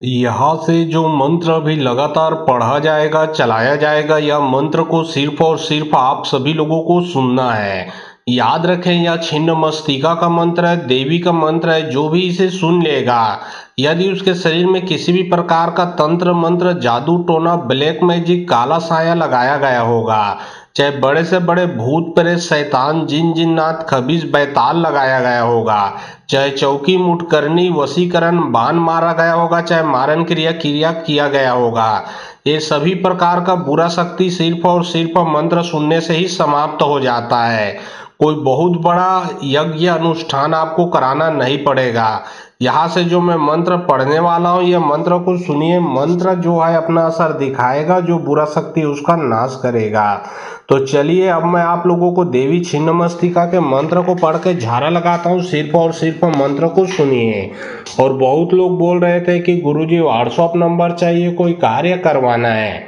यहाँ से जो मंत्र अभी लगातार पढ़ा जाएगा, चलाया जाएगा, यह मंत्र को सिर्फ और सिर्फ आप सभी लोगों को सुनना है। याद रखें, यह छिन्न मस्तिका का मंत्र है, देवी का मंत्र है। जो भी इसे सुन लेगा, यदि उसके शरीर में किसी भी प्रकार का तंत्र मंत्र, जादू टोना, ब्लैक मैजिक, काला साया लगाया गया होगा, चाहे बड़े से बड़े भूत प्रेत, शैतान, जिन जिन्नात, खबीस, बैताल लगाया गया होगा, चाहे चौकी मुठकरनी, वशीकरण, बाण मारा गया होगा, चाहे मारन क्रिया क्रिया किया गया होगा, ये सभी प्रकार का बुरा शक्ति सिर्फ और सिर्फ मंत्र सुनने से ही समाप्त हो जाता है। कोई बहुत बड़ा यज्ञ अनुष्ठान आपको कराना नहीं पड़ेगा। यहाँ से जो मैं मंत्र पढ़ने वाला हूँ, यह मंत्र को सुनिए। मंत्र जो है अपना असर दिखाएगा, जो बुरा शक्ति उसका नाश करेगा। तो चलिए, अब मैं आप लोगों को देवी छिन्नमस्तिका के मंत्र को पढ़ के झाड़ा लगाता हूँ। सिर्फ और सिर्फ मंत्र को सुनिए। और बहुत लोग बोल रहे थे कि गुरुजी व्हाट्सएप नंबर चाहिए, कोई कार्य करवाना है।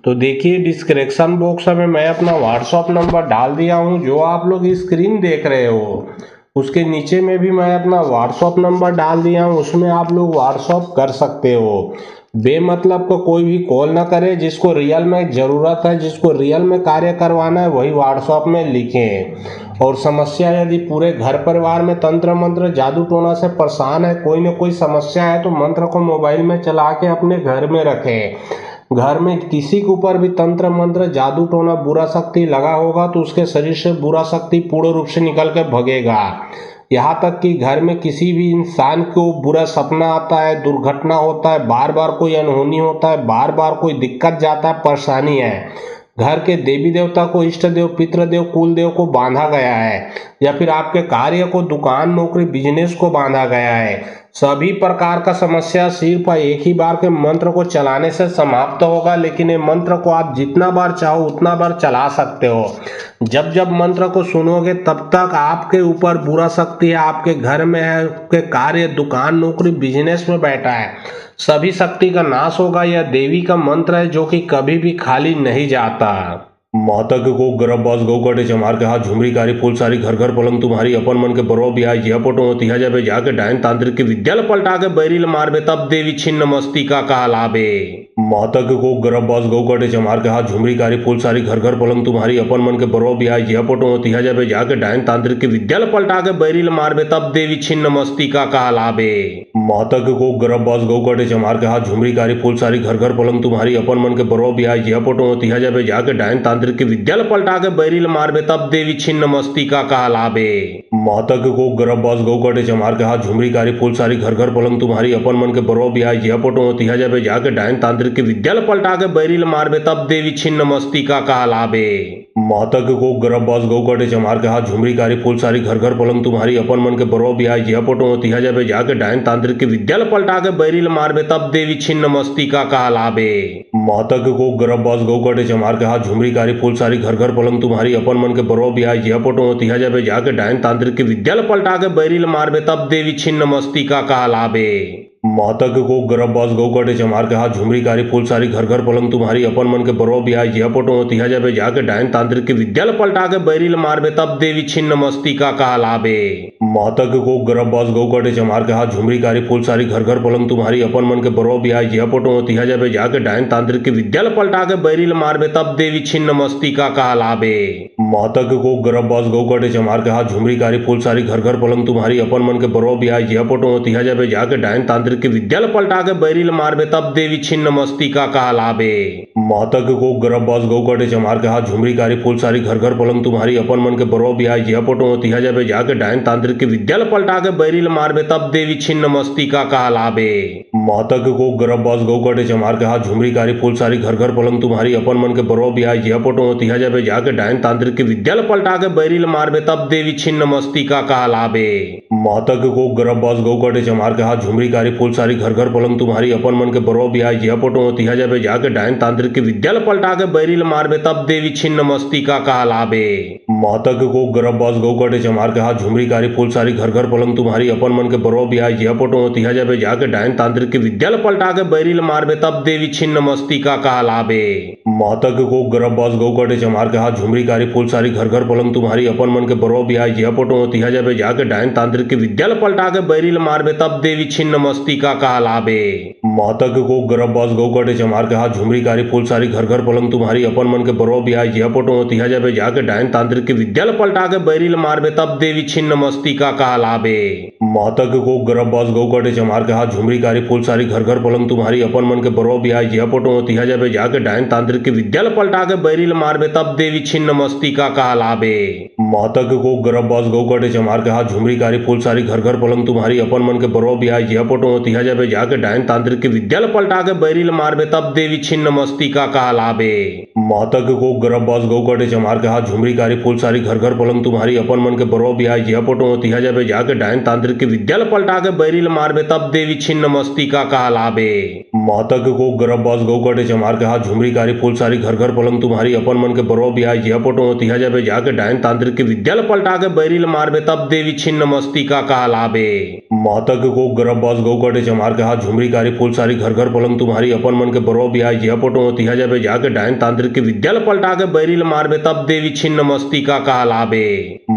तो देखिए, डिस्क्रिप्शन बॉक्स में मैं अपना व्हाट्सएप नंबर डाल दिया हूँ। जो आप लोग स्क्रीन देख रहे हो, उसके नीचे में भी मैं अपना व्हाट्सएप नंबर डाल दिया हूँ। उसमें आप लोग व्हाट्सएप कर सकते हो। बेमतलब का कोई भी कॉल ना करे। जिसको रियल में ज़रूरत है, जिसको रियल में कार्य करवाना है, वही व्हाट्सएप में लिखें। और समस्या यदि पूरे घर परिवार में तंत्र मंत्र जादू टोना से परेशान है, कोई न कोई समस्या है, तो मंत्र को मोबाइल में चला के अपने घर में रखें। घर में किसी के ऊपर भी तंत्र मंत्र जादू टोना बुरा शक्ति लगा होगा, तो उसके शरीर से बुरा शक्ति पूर्ण रूप से निकल के भगेगा। यहाँ तक कि घर में किसी भी इंसान को बुरा सपना आता है, दुर्घटना होता है, बार बार कोई अनहोनी होता है, बार बार कोई दिक्कत जाता है, परेशानी है, घर के देवी देवता को, इष्ट देव, पितृदेव, कुल देव को बांधा गया है, या फिर आपके कार्य को, दुकान, नौकरी, बिजनेस को बांधा गया है, सभी प्रकार का समस्या सिर्फ एक ही बार के मंत्र को चलाने से समाप्त होगा। लेकिन ये मंत्र को आप जितना बार चाहो उतना बार चला सकते हो। जब जब मंत्र को सुनोगे, तब तक आपके ऊपर बुरा शक्ति है, आपके घर में है, आपके कार्य, दुकान, नौकरी, बिजनेस में बैठा है, सभी शक्ति का नाश होगा। यह देवी का मंत्र है जो कि कभी भी खाली नहीं जाता। माता के को गर्भवास गौ कटे चमार के हाथ झुमरी कारी फूल सारी घर घर पलंग तुम्हारी अपन मन के बरो बिहाई जिया पटो तिहा जाबे जाके डायन तांत्रिक के विद्याल पलटा के बैरिल मारबे तब देवी छिन्न मस्तिका कहलाबे। माता के को गर्भवास गौ कटे चमार के हाथ झुमरी कारी फूल सारी घर घर पलंग तुम्हारी अपन मन के बरो बिहाई जिया पटो तिहा जाबे जाके डायन तांत्रिक के विद्याल पलटा के बैरिल मारबे तब देवी छिन्न मस्तिका कहलाबे। माता के को गर्भवास गौ कटे चमार के हाथ झुमरी कारी फूल सारी घर घर पलंग तुम्हारी अपन मन के बरो बिहाई जिया पटो तिहा जाबे जाके डायन तांत्रिक के विद्याल पलटा के बैरिल मारबे तब देवी छिन्न मस्तिका कहलाबे। माता के को गर्भवास गौ कटे चमार के हाथ झुमरी कारी फूल सारी घर घर पलंग तुम्हारी अपन मन के बरो बिहाई जिया पटो तिहा जाबे जाके डायन तांत्रिक के विद्याल पलटा के बैरिल मारबे तब देवी छिन्न मस्तिका कहलाबे। माता के को गर्भवास गौ कटे चमार के हाथ झुमरी कारी फूल सारी घर घर पलंग तुम्हारी अपन मन के बरो बिहाई जिया पटो तिहा जाबे जाके डायन तांत्रिक के विद्याल पलटा के बैरिल मारबे तब देवी छिन्न मस्तिका कहलाबे। माता के को गर्भवास गौ कटे चमार के हाथ झुमरी कारी फूल सारी घर घर पलंग तुम्हारी अपन मन के बरो बिहाई जिया पटो तिहा जाबे जाके डायन तांत्रिक के विद्याल पलटा के बैरिल मारबे तब देवी छिन्न मस्तिका कहलाबे। माता के को गर्भवास गौ कटे चमार के हाथ झुमरी कारी फूल सारी घर घर पलंग तुम्हारी अपन मन के बरो बिहाई जिया पटो तिहा जाबे जाके डायन तांत्रिक के विद्याल पलटा के बैरिल मारबे तब देवी छिन्न मस्तिका कहलाबे। माता के को गर्भवास गौ कटे चमार के हाथ झुमरी कारी फूल सारी घर घर पलंग तुम्हारी अपन मन के बरो बिहाई जिया पटो तिहा जाबे जाके डायन तांत्रिक के विद्याल पलटा के बैरिल मारबे तब देवी छिन्न मस्तिका कहलाबे। माता के को गर्भवास गौ कटे चमार के हाथ झुमरी कारी फूल सारी घर घर पलंग तुम्हारी अपन मन के बरो बिहाई जिया पटो तिहा जाबे जाके डायन तांत्रिक के विद्याल पलटा के बैरिल मारबे तब देवी छिन्न मस्तिका कहलाबे। माता के को गर्भवास गौ कटे चमार के हाथ झुमरी कारी फूल सारी घर घर पलंग तुम्हारी अपन मन के बरो बिहाई जिया पटो तिहा जाबे जाके डायन तांत्रिक के विद्याल पलटा के बैरिल मारबे तब देवी छिन्न मस्तिका कहलाबे। माता के को गर्भवास गौ कटे चमार के हाथ झुमरी कारी फूल सारी घर घर पलंग तुम्हारी अपन मन के बरो बिहाई जिया पटो तिहा जाबे जाके डायन तांत्रिक के विद्याल पलटा के बैरिल मारबे तब देवी छिन्न मस्तिका कहलाबे। माता के को गर्भवास गौ कटे चमार के हाथ झुमरी कारी फूल सारी घर घर पलंग तुम्हारी अपन मन के बरो बिहाई जिया पटो तिहा जाबे जाके डायन तांत्रिक के विद्याल पलटा के बैरिल मारबे तब देवी छिन्न मस्तिका कहलाबे। मातक को गरबबाज गौ काटे चमार के हाथ झुमरी कारी फूल सारी घर घर पलंग तुम्हारी अपन मन के बरो भी आई यह फोटो तिहा जाबे जाके डायन तांत्रिक के विद्याल पलटा के बैरिल मारबे तब देवी छिन्न मस्तिका कहलाबे। मातक को गरबबाज गौ काटे चमार के हाथ झुमरी कारी फूल सारी घर घर पलंग तुम्हारी अपन मन के बरो भी आई यह फोटो तिहा जाबे जाके डायन तांत्रिक के विद्याल पलटा के बैरिल मारबे तब देवी छिन्न मस्तिका कहलाबे। मातक को गरबबाज गौ काटे चमार के हाथ झुमरी कारी फूल सारी घर घर पलंग तुम्हारी अपन मन के बरो भी आई यह फोटो तिहा जाबे जाके डायन तांत्रिक के विद्याल पलटा के बैरिल मारबे तब देवी छिन्न मस्तिका कहलाबे। मातक को गरबबाज गौ काटे चमार के हाथ झुमरी कारी फूल सारी घर घर पलंग तुम्हारी अपन मन के बरो भी आई यह फोटो तिहा जाबे जाके डायन तांत्रिक के विद्याल पलटा के बैरिल मारबे तब देवी छिन्न मस्तिका कहलाबे। मातक को गरबबाज गौ काटे चमार के हाथ झुमरी कारी फूल सारी घर घर पलंग तुम्हारी अपन मन के बरो भी आई यह फोटो तिहा जाबे जाके डायन तांत्रिक के विद्याल पलटा के बैरिल मारबे तब देवी छिन्न मस्तिका कहलाबे। मातक को गरबबाज गौ काटे चमार के हाथ झुमरी कारी फूल सारी घर घर पलंग तुम्हारी अपन मन के बरो भी आई यह फोटो तिहा जाबे जाके डायन तांत्रिक के विद्याल पलटा के बैरिल मारबे तब देवी छिन्न मस्तिका कहलाबे। मातक को गरबबाज गौ काटे चमार के हाथ झुमरी कारी फूल सारी घर घर पलंग तुम्हारी अपन मन के बरो भी आई यह फोटो तिहा जाबे जाके डायन तांत्रिक के विद्याल पलटा के बैरिल मारबे तब देवी छिन्न मस्तिका कहलाबे। मातक को गरबबाज गौ काटे चमार के हाथ झुमरी कारी फूल सारी घर घर पलंग तुम्हारी अपन मन के बरो भी आई यह फोटो तिहा जाबे जाके डायन तांत्रिक के विद्याल पलटा के बैरिल मारबे तब देवी छिन्न मस्तिका कहलाबे।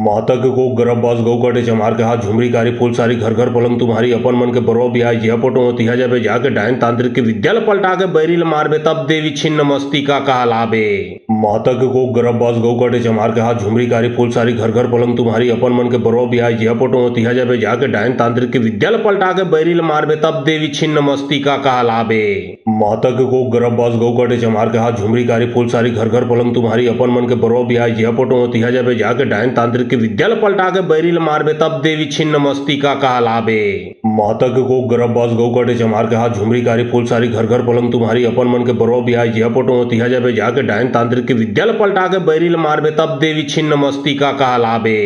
मातक को गरबबाज गौ काटे चमार के हाथ झुमरी कारी फूल सारी घर घर पलंग तुम्हारी अपन मन के बरो भी आई यह फोटो तिहा जाबे जाके डायन तांत्रिक के विद्याल पलटा के बैरिल मारबे तब देवी छिन्न मस्तिका कहलाबे। मातक को गरबबाज गौ काटे चमार के हाथ झुमरी कारी फूल सारी घर घर पलंग तुम्हारी अपन मन के बरो भी आई यह फोटो तिहा जाबे जाके डायन तांत्रिक के विद्याल पलटा के बैरिल मारबे तब देवी छिन्न मस्तिका कहलाबे। मातक को गरबबाज गौ काटे चमार के हाथ झुमरी कारी फूल सारी घर घर पलंग तुम्हारी अपन मन के बरो भी आई यह फोटो तिहा जाबे जाके डायन तांत्रिक के विद्याल पलटा के बैरिल मारबे तब देवी छिन्न मस्तिका कहलाबे। मातक को गरबबाज गौ काटे चमार के हाथ झुमरी कारी फूल सारी घर घर पलंग तुम्हारी अपन मन के बरो भी आई यह फोटो तिहा जाबे जाके डायन तांत्रिक के विद्याल पलटा के बैरिल मारबे तब देवी छिन्न मस्तिका कहलाबे।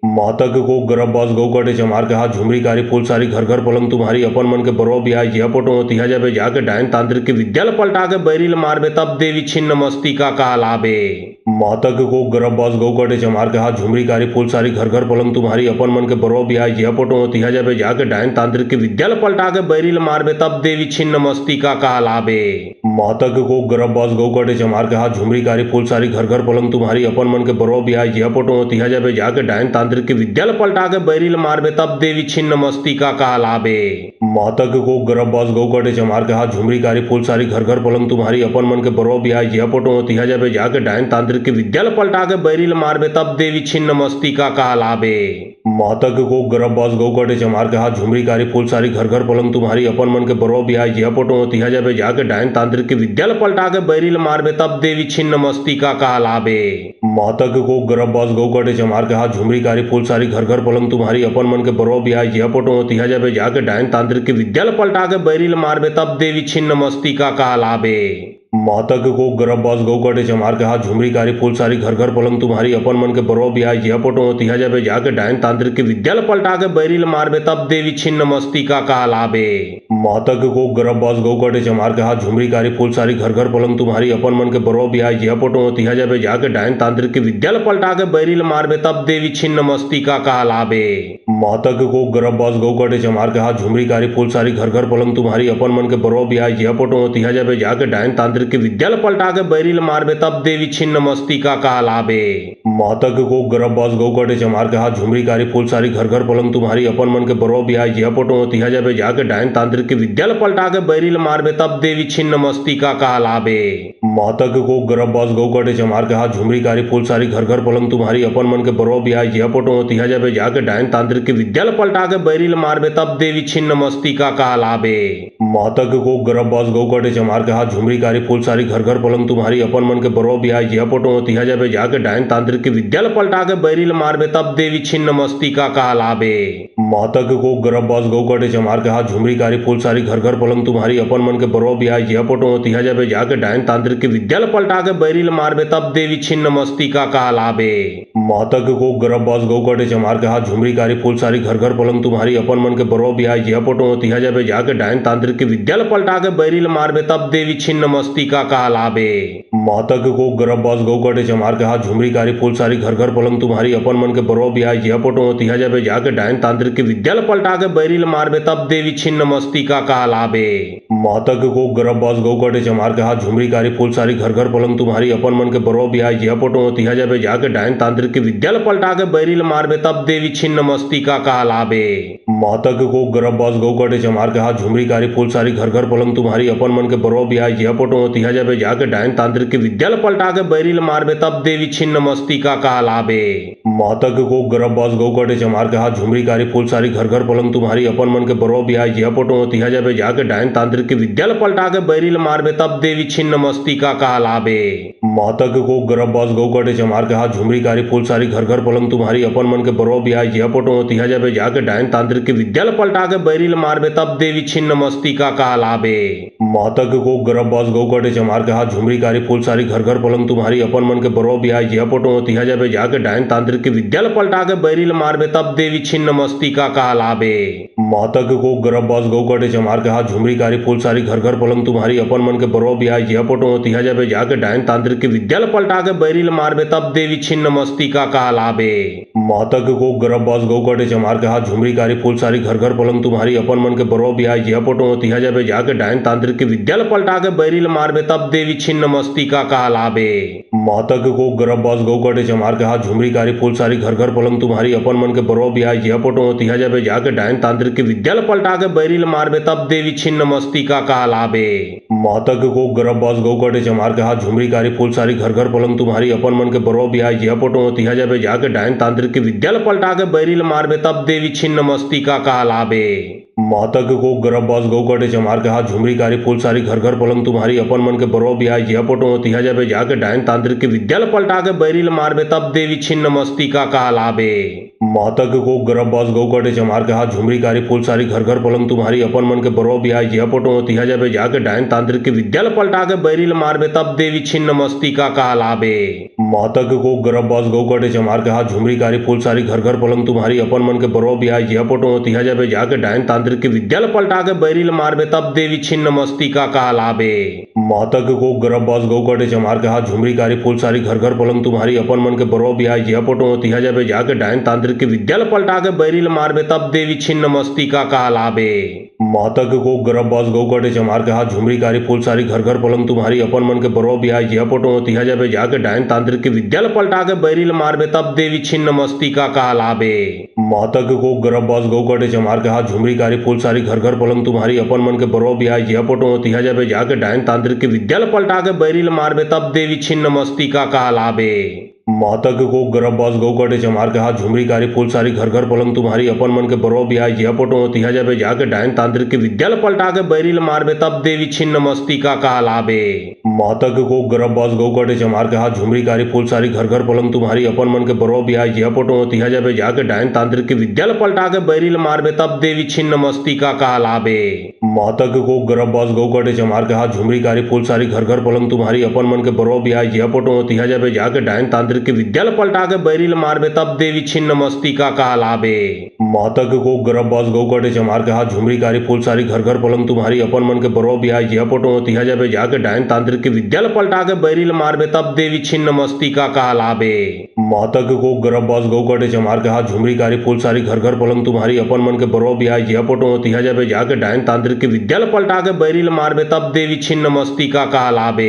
मातक को गरबबाज गौ काटे चमार के हाथ झुमरी कारी फूल सारी घर घर पलंग तुम्हारी अपन मन के बरो भी आई यह फोटो तिहा जाबे जाके डायन तांत्रिक के विद्याल पलटा के बैरिल मारबे तब देवी छिन्न मस्तिका कहलाबे। मातक को गरबबाज गौ काटे चमार के हाथ झुमरी कारी फूल सारी घर घर पलंग तुम्हारी अपन मन के बरो भी आई यह फोटो तिहा जाबे जाके डायन तांत्रिक के विद्याल पलटा के बैरिल मारबे तब देवी छिन्न मस्तिका कहलाबे। मातक को गरबबाज गौ काटे चमार के हाथ झुमरी कारी फूल सारी घर घर पलंग तुम्हारी अपन मन के बरो भी आई यह फोटो तिहा जाबे जाके डायन तांत्रिक के विद्याल पलटा के बैरिल मारबे तब देवी छिन्न मस्तिका कहलाबे। मातक को गरबबाज गौ काटे चमार के हाथ झुमरी कारी फूल सारी घर घर पलंग तुम्हारी अपन मन के बरो भी आई यह फोटो तिहा जाबे जाके डायन तांत्रिक के विद्याल पलटा के बैरिल मारबे तब देवी छिन्न मस्तिका कहलाबे। मातक को गरबबाज गौ काटे चमार के हाथ झुमरी कारी फूल सारी घर घर पलंग तुम्हारी अपन मन के बरो भी आई यह फोटो तिहा जाबे जाके डायन तांत्रिक के विद्याल पलटा के बैरिल मारबे तब देवी छिन्न मस्तिका कहलाबे। मातक को गरबबाज गौ काटे चमार के हाथ झुमरी कारी फूल सारी घर घर पलंग तुम्हारी अपन मन के बरो भी आई यह फोटो तिहा जाबे जाके डायन तांत्रिक के विद्याल पलटा के बैरिल मारबे तब देवी छिन्न मस्तिका कहलाबे। मातक को गरबबाज गौ काटे चमार के हाथ झुमरी कारी फूल सारी घर घर पलंग तुम्हारी अपन मन के बरो भी आई यह फोटो तिहा जाबे जाके डायन तांत्रिक के विद्याल पलटा के बैरिल मारबे तब देवी छिन्न मस्तिका कहलाबे। मातक को गरबबाज गौ काटे चमार के हाथ झुमरी कारी फूल सारी घर घर पलंग तुम्हारी अपन मन के बरो भी आई यह फोटो तिहा जाबे जाके डायन तांत्रिक के विद्याल पलटा के बैरिल मारबे तब देवी छिन्न मस्तिका कहलाबे। मातक को गरबबाज गौ काटे चमार के हाथ झुमरी कारी फूल सारी घर घर पलंग तुम्हारी अपन मन के बरो भी आई यह फोटो तिहा जाबे जाके डायन तांत्रिक के विद्याल पलटा के बैरिल मारबे तब देवी छिन्न मस्तिका कहलाबे। मातक को गरबबाज गौ काटे चमार के हाथ झुमरी कारी फूल सारी घर घर पलंग तुम्हारी अपन मन के बरो भी आई यह फोटो तिहा जाबे जाके डायन तांत्रिक के विद्याल पलटा के बैरिल मारबे तब देवी छिन्न मस्तिका कहलाबे। मातक को गरबबाज गौ काटे चमार के हाथ झुमरी कारी फूल सारी घर घर पलंग तुम्हारी अपन मन के बरो भी आई यह फोटो तिहा जाबे जाके डायन तांत्रिक के विद्याल पलटा के बैरिल मारबे तब देवी छिन्न मस्तिका कहलाबे। मातक को गरबबाज गौ काटे चमार के हाथ झुमरी कारी फूल सारी घर घर पलंग तुम्हारी अपन मन के बरो भी आई यह फोटो तिहा जाबे जाके डायन तांत्रिक के विद्याल पलटा के बैरिल मारबे तब देवी छिन्न मस्तिका कहलाबे। मातक को गरबबाज गौ काटे चमार के हाथ झुमरी कारी फूल सारी घर घर पलंग तुम्हारी अपन मन के बरो भी आई यह फोटो तिहा जाबे जाके डायन तांत्रिक के विद्याल पलटा के बैरिल मारबे तब देवी छिन्न मस्तिका कहलाबे। मातक को गरबबाज गौ काटे चमार के हाथ झुमरी कारी फूल सारी घर घर पलंग तुम्हारी अपन मन के बरो भी आई यह फोटो तिहा जाबे जाके डायन तांत्रिक के विद्याल पलटा के बैरिल मारबे तब देवी छिन्न मस्तिका कहलाबे। मातक को गरब्बास गौ काटे चमार के हाथ झुमरी कारी फूल सारी घर घर पलंग तुम्हारी अपन मन के बरो ब्याज यह फोटो तिहा जाबे जाके डायन तांत्रिक की विद्या पलटा के बैरिल मारबे तब देवी छिन्न मस्ती का कहलाबे। मातक को गरब्बास गौ काटे चमार के हाथ झुमरी कारी फूल सारी घर घर पलंग तुम्हारी अपन मन के बरो ब्याज यह फोटो तिहा जाबे जाके डायन तांत्रिक की विद्या पलटा के बैरिल मारबे तब देवी छिन्न मस्ती का कहलाबे। मातक को गरब्बास गौ काटे चमार के हाथ झुमरी कारी फूल सारी घर घर पलंग तुम्हारी अपन मन के बरो ब्याज यह फोटो तिहा जाबे जाके डायन तांत्रिक की विद्या पलटा के बैरिल मारबे तब देवी छिन्न मस्ती का कहलाबे। मातक को गरब्बास गौ काटे चमार के हाथ झुमरी कारी फूल सारी घर घर पलंग तुम्हारी अपन मन के बरो ब्याज यह फोटो तिहा जाबे जाके डायन तांत्रिक की विद्या पलटा के बैरिल मारबे तब देवी छिन्न मस्ती का कहलाबे। मातक को गरब्बास गौ काटे चमार के हाथ झुमरी कारी फूल सारी घर घर पलंग तुम्हारी अपन मन के बरो ब्याज यह फोटो तिहा जाबे जाके डायन तांत्रिक की विद्या पलटा के बैरिल मारबे तब देवी छिन्न मस्ती का कहलाबे। मातक को गरब्बास गौ काटे चमार के हाथ झुमरी कारी फूल सारी घर घर पलंग तुम्हारी अपन मन के बरो ब्याज यह फोटो तिहा जाबे जाके डायन तांत्रिक की विद्या पलटा के बैरिल मारबे तब देवी छिन्न मस्ती का कहलाबे। मातक को गरब्बास गौ काटे चमार के हाथ झुमरी कारी फूल सारी घर घर पलंग तुम्हारी अपन मन के बरो ब्याज यह फोटो तिहा जाबे जाके डायन तांत्रिक की विद्या पलटा के बैरिल मारबे तब देवी छिन्न मस्ती का कहलाबे। मातक को गरब्बास गौ काटे चमार के हाथ झुमरी कारी फूल सारी घर घर पलंग तुम्हारी अपन मन के बरो ब्याज यह फोटो तिहा जाबे जाके डायन तांत्रिक की विद्या पलटा के बैरिल मारबे तब देवी छिन्न मस्ती का कहलाबे। मातक को गरब्बास गौ काटे चमार के हाथ झुमरी कारी फूल सारी घर घर पलंग तुम्हारी अपन मन के बरो ब्याज यह फोटो तिहा जाबे जाके डायन तांत्रिक की विद्या पलटा के बैरिल मारबे तब देवी छिन्न मस्ती का कहलाबे। मातक को गरब्बास गौ काटे चमार के हाथ झुमरी कारी फूल सारी घर घर पलंग तुम्हारी अपन मन के बरो ब्याज यह फोटो तिहा जाबे जाके डायन तांत्रिक की विद्या पलटा के बैरिल मारबे तब देवी छिन्न मस्ती का कहलाबे। मातक को गरब्बास गौ काटे चमार के हाथ झुमरी कारी फूल सारी घर घर पलंग तुम्हारी अपन मन के बरो ब्याज यह फोटो तिहा जाबे जाके डायन तांत्रिक की विद्या पलटा के बैरिल मारबे तब देवी छिन्न मस्ती का कहलाबे। मातक को गरब्बास गौ काटे चमार के हाथ झुमरी कारी फूल सारी घर घर पलंग तुम्हारी अपन मन के बरो ब्याज यह फोटो तिहा जाबे जाके डायन तांत्रिक की विद्या पलटा के बैरिल मारबे तब देवी छिन्न मस्ती का कहलाबे। मातक को गरब्बास गौ काटे चमार के हाथ झुमरी कारी फूल सारी घर घर पलंग तुम्हारी अपन मन के बरो ब्याज यह फोटो तिहा जाबे जाके डायन तांत्रिक की विद्या पलटा के बैरिल मारबे तब देवी छिन्न मस्ती का कहलाबे। मातक को गरब्बास गौ काटे चमार के हाथ झुमरी कारी फूल सारी घर घर पलंग तुम्हारी अपन मन के बरो ब्याज यह फोटो तिहा जाबे जाके डायन तांत्रिक की विद्या पलटा के बैरिल मारबे तब देवी छिन्न मस्ती का कहलाबे। मातक को गरब्बास गौ काटे चमार के हाथ झुमरी कारी फूल सारी घर घर पलंग तुम्हारी अपन मन के बरो ब्याज यह फोटो तिहा जाबे जाके डायन तांत्रिक की विद्या पलटा के बैरिल मारबे तब देवी छिन्न मस्ती का कहलाबे। मातक को गरब्बास गौ काटे चमार के हाथ झुमरी कारी फूल सारी घर घर पलंग तुम्हारी अपन मन के बरो ब्याज यह फोटो तिहा जाबे जाके डायन तांत्रिक की विद्या पलटा के बैरिल मारबे तब देवी छिन्न मस्ती का कहलाबे। मातक को गरब्बास गौ काटे चमार के हाथ झुमरी कारी फूल सारी घर घर पलंग तुम्हारी अपन मन के बरो ब्याज यह फोटो तिहा जाबे जाके डायन तांत्रिक की विद्या पलटा के बैरिल मारबे तब देवी छिन्न मस्ती का कहलाबे। मातक को गरब्बास गौ काटे चमार के हाथ झुमरी कारी फूल सारी घर घर पलंग तुम्हारी अपन मन के बरो ब्याज यह फोटो तिहा जाबे जाके डायन तांत्रिक की विद्या पलटा के बैरिल मारबे तब देवी छिन्न मस्ती का कहलाबे। मातक को गरब्बास गौ काटे चमार के हाथ झुमरी कारी फूल सारी घर घर पलंग तुम्हारी अपन मन के बरो ब्याज यह फोटो तिहा जाबे जाके डायन तांत्रिक की विद्या पलटा के बैरिल मारबे तब देवी छिन्न मस्ती का कहलाबे। मातक को गरब्बास गौ काटे चमार के हाथ झुमरी कारी फूल सारी घर घर पलंग तुम्हारी अपन मन के बरो ब्याज यह फोटो तिहा जाबे जाके डायन तांत्रिक की विद्या पलटा के बैरिल मारबे तब देवी छिन्न मस्ती का कहलाबे। मातक को गरब्बास गौ काटे चमार के हाथ झुमरी कारी फूल सारी घर घर पलंग तुम्हारी अपन मन के बरो ब्याज यह फोटो तिहा जाबे जाके डायन तांत्रिक की विद्या पलटा के बैरिल मारबे तब देवी छिन्न मस्ती का कहलाबे।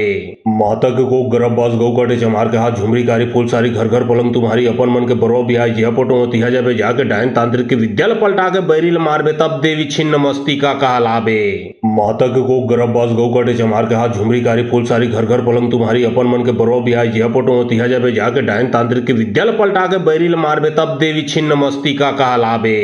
मातक को गरब्बास गौ काटे चमार के हाथ झुमरी कारी फूल सारी घर घर पलंग तुम्हारी अपन मन के बरो ब्याज यह फोटो तिहा जाबे जाके डायन तांत्रिक की विद्या पलटा के बैरिल मारबे तब देवी छिन्न मस्ती का कहलाबे। मातक को गरब्बास गौ काटे चमार के हाथ झुमरी कारी फूल सारी घर घर पलंग तुम्हारी अपन मन के बरो ब्याज यह फोटो तिहा जाबे जाके डायन तांत्रिक की विद्या पलटा के बैरिल मारबे तब देवी छिन्न मस्ती का कहलाबे।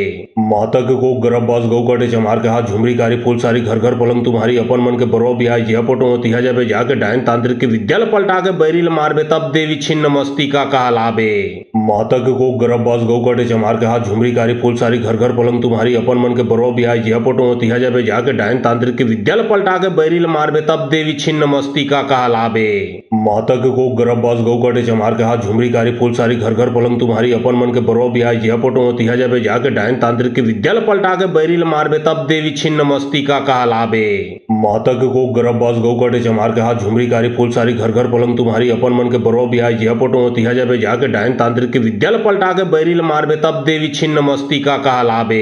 मातक को गरब्बास गौ काटे चमार के हाथ झुमरी कारी फूल सारी घर घर पलंग तुम्हारी अपन मन के बरो ब्याज यह फोटो तिहा जाबे जाके डायन तांत्रिक की विद्या पलटा के बैरिल मारबे तब देवी छिन्न मस्ती का कहलाबे। मातक को गरब्बास गौ काटे चमार के हाथ झुमरी कारी फूल सारी घर घर पलंग तुम्हारी अपन मन के बरो ब्याज यह फोटो तिहा जाबे जाके डायन तांत्रिक की विद्या पलटा के बैरिल मारबे तब देवी छिन्न मस्ती का कहलाबे। मातक को गरब्बास गौ काटे चमार के हाथ झुमरी कारी फूल सारी घर घर पलंग तुम्हारी अपन मन के बरो ब्याज यह फोटो तिहा जाबे जाके डायन तांत्रिक की विद्या पलटा के बैरिल मारबे तब देवी छिन्न मस्ती का कहलाबे। मातक को गरब्बास गौ काटे चमार के हाथ झुमरी कारी फूल फूल सारी घर घर पलंग तुम्हारी अपन मन के बरो बिहाय जिया फोटो तिहा जाबे जाके डायन तांत्रिक के विद्या ल पलटा के बैरिल मारबे तब देवी छिन्न मस्तिका कहलाबे।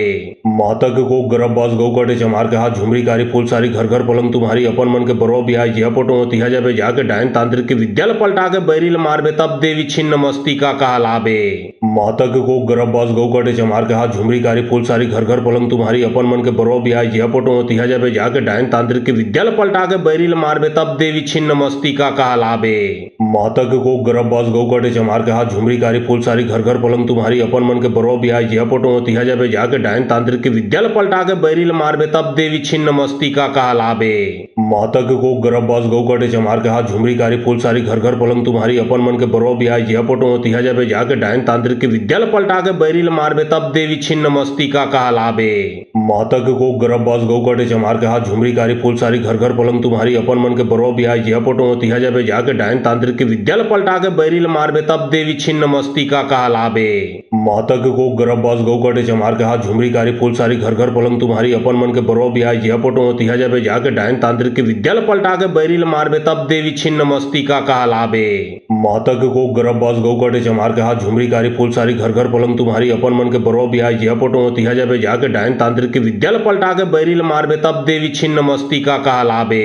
महतक को गर्भ बस गौ कटे चमार के हाथ झुमरी कारी फूल सारी घर घर पलंग तुम्हारी अपन मन के बरो बिहाय जिया फोटो तिहा जाबे जाके डायन तांत्रिक के विद्या ल पलटा के बैरिल मारबे तब देवी छिन्न मस्तिका कहलाबे। महतक को गर्भ बस गौ कटे चमार के हाथ झुमरी कारी फूल सारी घर घर पलंग तुम्हारी अपन मन के बरो बिहाय जिया फोटो तिहा जाबे जाके डायन तांत्रिक के विद्या ल पलटा के बैरिल मारबे तब देवी छिन्न मस्तिका कहलाबे। महतक को गर्भ बस गौ कटे चमार के हाथ झुमरी कारी फूल सारी घर घर पलंग तुम्हारी अपन मन के बरो बिहाय जिया फोटो तिहा जाबे जाके डायन तांत्रिक के विद्या ल पलटा के बैरिल मारबे तब देवी छिन्न मस्तिका कहलाबे। महतक को गर्भ बस गौ कटे चमार के हाथ झुमरी कारी फूल सारी घर घर पलंग तुम्हारी अपन मन के बरो बिहाय जिया फोटो तिहा जाबे जाके डायन तांत्रिक के विद्या ल पलटा के बैरिल मारबे तब देवी छिन्न मस्तिका कहलाबे। महतक को गर्भ बस गौ कटे चमार के हाथ झुमरी कारी फूल सारी घर घर पलंग तुम्हारी अपन मन के बरो बिहाय जिया फोटो तिहा जाबे जाके डायन तांत्रिक के विद्या ल पलटा के बैरिल मारबे तब देवी छिन्न मस्तिका कहलाबे। महतक को गर्भ बस गौ कटे चमार के हाथ झुमरी कारी फूल सारी घर घर पलंग तुम्हारी अपन मन के बरो बिहाय जिया फोटो तिहा जाबे जाके डायन तांत्रिक के विद्या ल पलटा के बैरिल मारबे तब देवी छिन्न मस्तिका कहलाबे। महतक को गर्भ बस गौ कटे चमार के हाथ झुमरी कारी फूल सारी घर घर पलंग तुम्हारी अपन मन के बरो बिहाय जिया फोटो तिहा जाबे जाके डायन तांत्रिक के विद्या ल पलटा के बैरिल मारबे तब देवी छिन्न मस्तिका कहलाबे।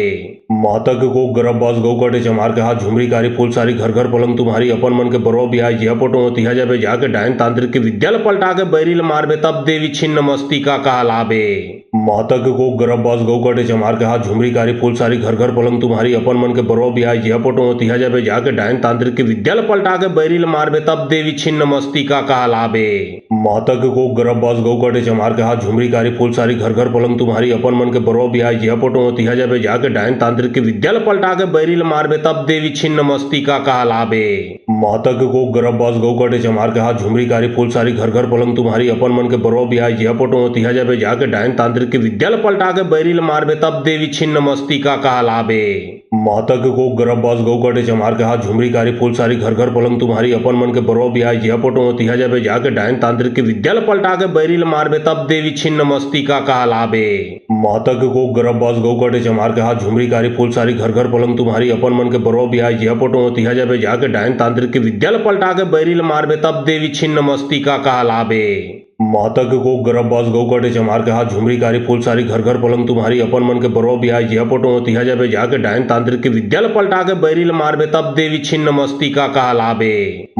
महतक को गर्भ बस गौ कटे चमार के हाथ झुमरी कारी फूल सारी घर घर पलंग तुम्हारी अपन मन के बरो बिहाय जिया फोटो तिहा जाबे जाके डायन तांत्रिक के विद्या ल पलटा के बैरिल मारबे तब देवी छिन्न मस्तिका कहलाबे। महतक को गर्भ बस गौ कटे चमार के हाथ झुमरी कारी फूल सारी घर घर पलंग तुम्हारी अपन मन के बरो बिहाय जिया फोटो तिहा जाबे जाके डायन तांत्रिक के विद्या ल पलटा के बैरिल मारबे तब देवी छिन्न मस्तिका कहलाबे। महतक को गर्भ बस गौ कटे चमार के हाथ झुमरी कारी फूल सारी घर घर पलंग तुम्हारी अपन मन के बरो बिहाय जिया फोटो तिहा जाबे जाके डायन तांत्रिक के विद्या ल पलटा के बैरिल मारबे तब देवी छिन्न मस्तिका कहलाबे। महतक को गर्भ बस गौ कटे चमार के हाथ झुमरी कारी फूल सारी घर घर पलंग तुम्हारी अपन मन के बरो बिहाय जिया फोटो तिहा जाबे जाके डायन तांत्रिक के विद्या ल पलटा के बैरिल मारबे तब देवी छिन्न मस्तिका कहलाबे। महतक को गर्भ बस गौ कटे चमार के हाथ झुमरी कारी फूल सारी घर घर पलंग तुम्हारी अपन मन के बरो बिहाय जिया फोटो तिहा जाबे जाके डायन तांत्रिक के विद्या ल पलटा के बैरिल मारबे तब देवी छिन्न मस्तिका कहलाबे। महतक को गर्भ बस गौ कटे चमार के हाथ झुमरी कारी फूल सारी घर घर पलंग तुम्हारी अपन मन के बरो बिहाय जिया फोटो तिहा जाबे जाके डायन तांत्रिक के विद्या ल पलटा के बैरिल मारबे तब देवी छिन्न मस्तिका कहलाबे। महतक को गर्भ बस गौ कटे चमार के हाथ झुमरी कारी फूल सारी घर घर पलंग तुम्हारी अपन मन के बरो बिहाय जिया फोटो तिहा जाबे जाके डायन तांत्रिक के विद्या ल पलटा के बैरिल मारबे तब देवी छिन्न मस्तिका कहलाबे।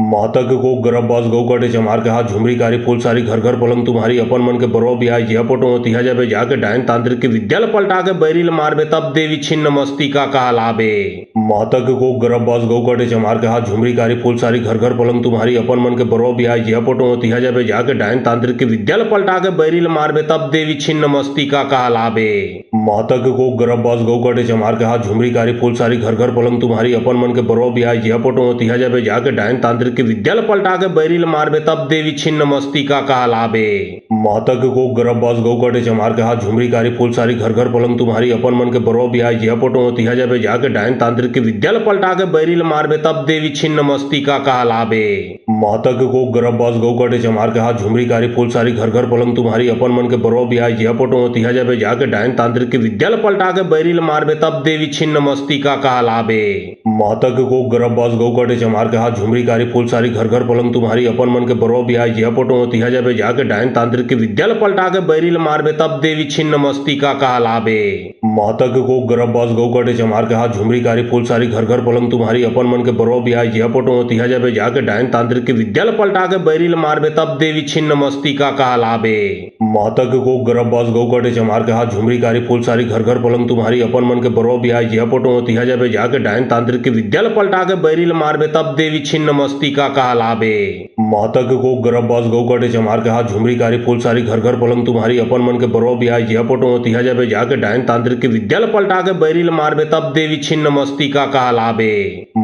महतक को गर्भ बस गौ कटे चमार के हाथ झुमरी कारी फूल सारी घर घर पलंग तुम्हारी अपन मन के बरो बिहाय जिया फोटो तिहा जाबे जाके डायन तांत्रिक के विद्या ल पलटा के बैरिल मारबे तब देवी छिन्न मस्तिका कहलाबे। महतक को गर्भ बस गौ कटे चमार के हाथ झुमरी कारी फूल सारी घर घर पलंग तुम्हारी अपन मन के बरो बिहाय जिया फोटो तिहा जाबे जाके डायन तांत्रिक के विद्या ल पलटा के बैरिल मारबे तब देवी छिन्न मस्तिका कहलाबे। महतक को गर्भ बस गौ कटे चमार के हाथ झुमरी कारी फूल सारी घर घर पलंग तुम्हारी अपन मन के बरो बिहाय जिया फोटो तिहा जाबे जाके डायन तांत्रिक के विद्या ल पलटा के बैरिल मारबे तब देवी छिन्न मस्तिका कहलाबे। महतक को गर्भ बस गौ कटे चमार के हाथ झुमरी कारी फूल सारी घर घर पलंग तुम्हारी अपन मन के बरो बिहाय जिया फोटो तिहा जाबे जाके डायन तांत्रिक के विद्या ल पलटा के बैरिल मारबे तब देवी छिन्न मस्तिका कहलाबे। महतक को गर्भ बस गौ कटे चमार के हाथ झुमरी कारी फूल सारी घर घर पलंग तुम्हारी अपन मन के बरो बिहाय जिया फोटो तिहा जाबे जाके डायन तांत्रिक के विद्या ल पलटा के बैरिल मारबे तब देवी छिन्न मस्तिका कहलाबे। महतक को गर्भ बस गौ कटे चमार के हाथ झुमरी कारी फूल सारी घर घर पलंग तुम्हारी अपन मन के बरो बिहाय जिया फोटो तिहा जाबे जाके डायन तांत्रिक के विद्या ल पलटा के बैरिल मारबे तब देवी छिन्न मस्तिका कहलाबे। महतक को गर्भ बस गौ कटे चमार के हाथ झुमरी कारी फूल सारी घर घर पलंग तुम्हारी अपन मन के बरो बिहाय जिया फोटो तिहा जाबे जाके डायन तांत्रिक के विद्या ल पलटा के बैरिल मारबे तब देवी छिन्न मस्तिका कहलाबे। महतक को गर्भ बस गौ कटे चमार के हाथ झुमरी कारी फूल सारी घर घर पलंग तुम्हारी अपन मन के बरो बिहाय जिया फोटो तिहा जाबे जाके डायन तांत्रिक के विद्या ल पलटा के बैरिल मारबे तब देवी छिन्न मस्तिका कहलाबे। महतक को गर्भ बस गौ कटे चमार के हाथ झुमरी कारी फूल सारी घर घर पलंग तुम्हारी अपन मन के बरो बिहाय जिया फोटो तिहा जाबे जाके डायन तांत्रिक के विद्या ल पलटा के बैरिल मारबे तब देवी छिन्न मस्तिका कहलाबे।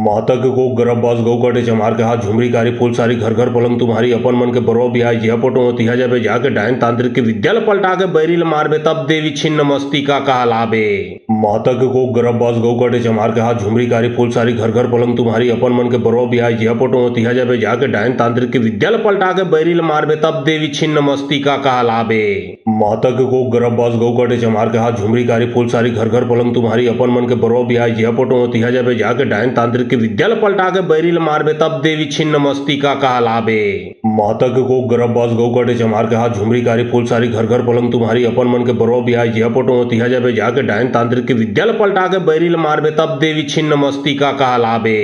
महतक को गर्भ बस गौ कटे चमार के हाथ झुमरी कारी फूल सारी घर घर पलंग तुम्हारी अपन मन के बरो बिहाय जिया फोटो तिहा जाबे जाके डायन तांत्रिक के विद्या ल पलटा के बैरिल मारबे तब देवी छिन्न मस्तिका कहलाबे। मातक को गरबबाज गौ काटे चमार के हाथ झुमरी कारी फूल सारी घर घर पलंग तुम्हारी अपन मन के बरो बिहाय जिया पोटो तिहा जाबे जाके डायन तांत्रिक के विद्याल पलटा के बैरिल मारबे तब देवी छिन्न मस्ती का कहलाबे। मातक को गरबबाज गौ काटे चमार के हाथ झुमरी कारी फूल सारी घर घर पलंग तुम्हारी अपन मन के बरो बिहाय जिया पोटो तिहा जाबे जाके डायन तांत्रिक के विद्याल पलटा के बैरिल मारबे तब देवी छिन्न मस्ती का कहलाबे। मातक को गरबबाज गौ काटे चमार के हाथ झुमरी कारी फूल सारी घर घर पलंग तुम्हारी अपन मन के बरो बिहाय जिया पोटो तिहा जाबे जाके डायन तांत्रिक के विद्याल पलटा के बैरिल मारबे तब देवी छिन्न मस्ती का कहलाबे।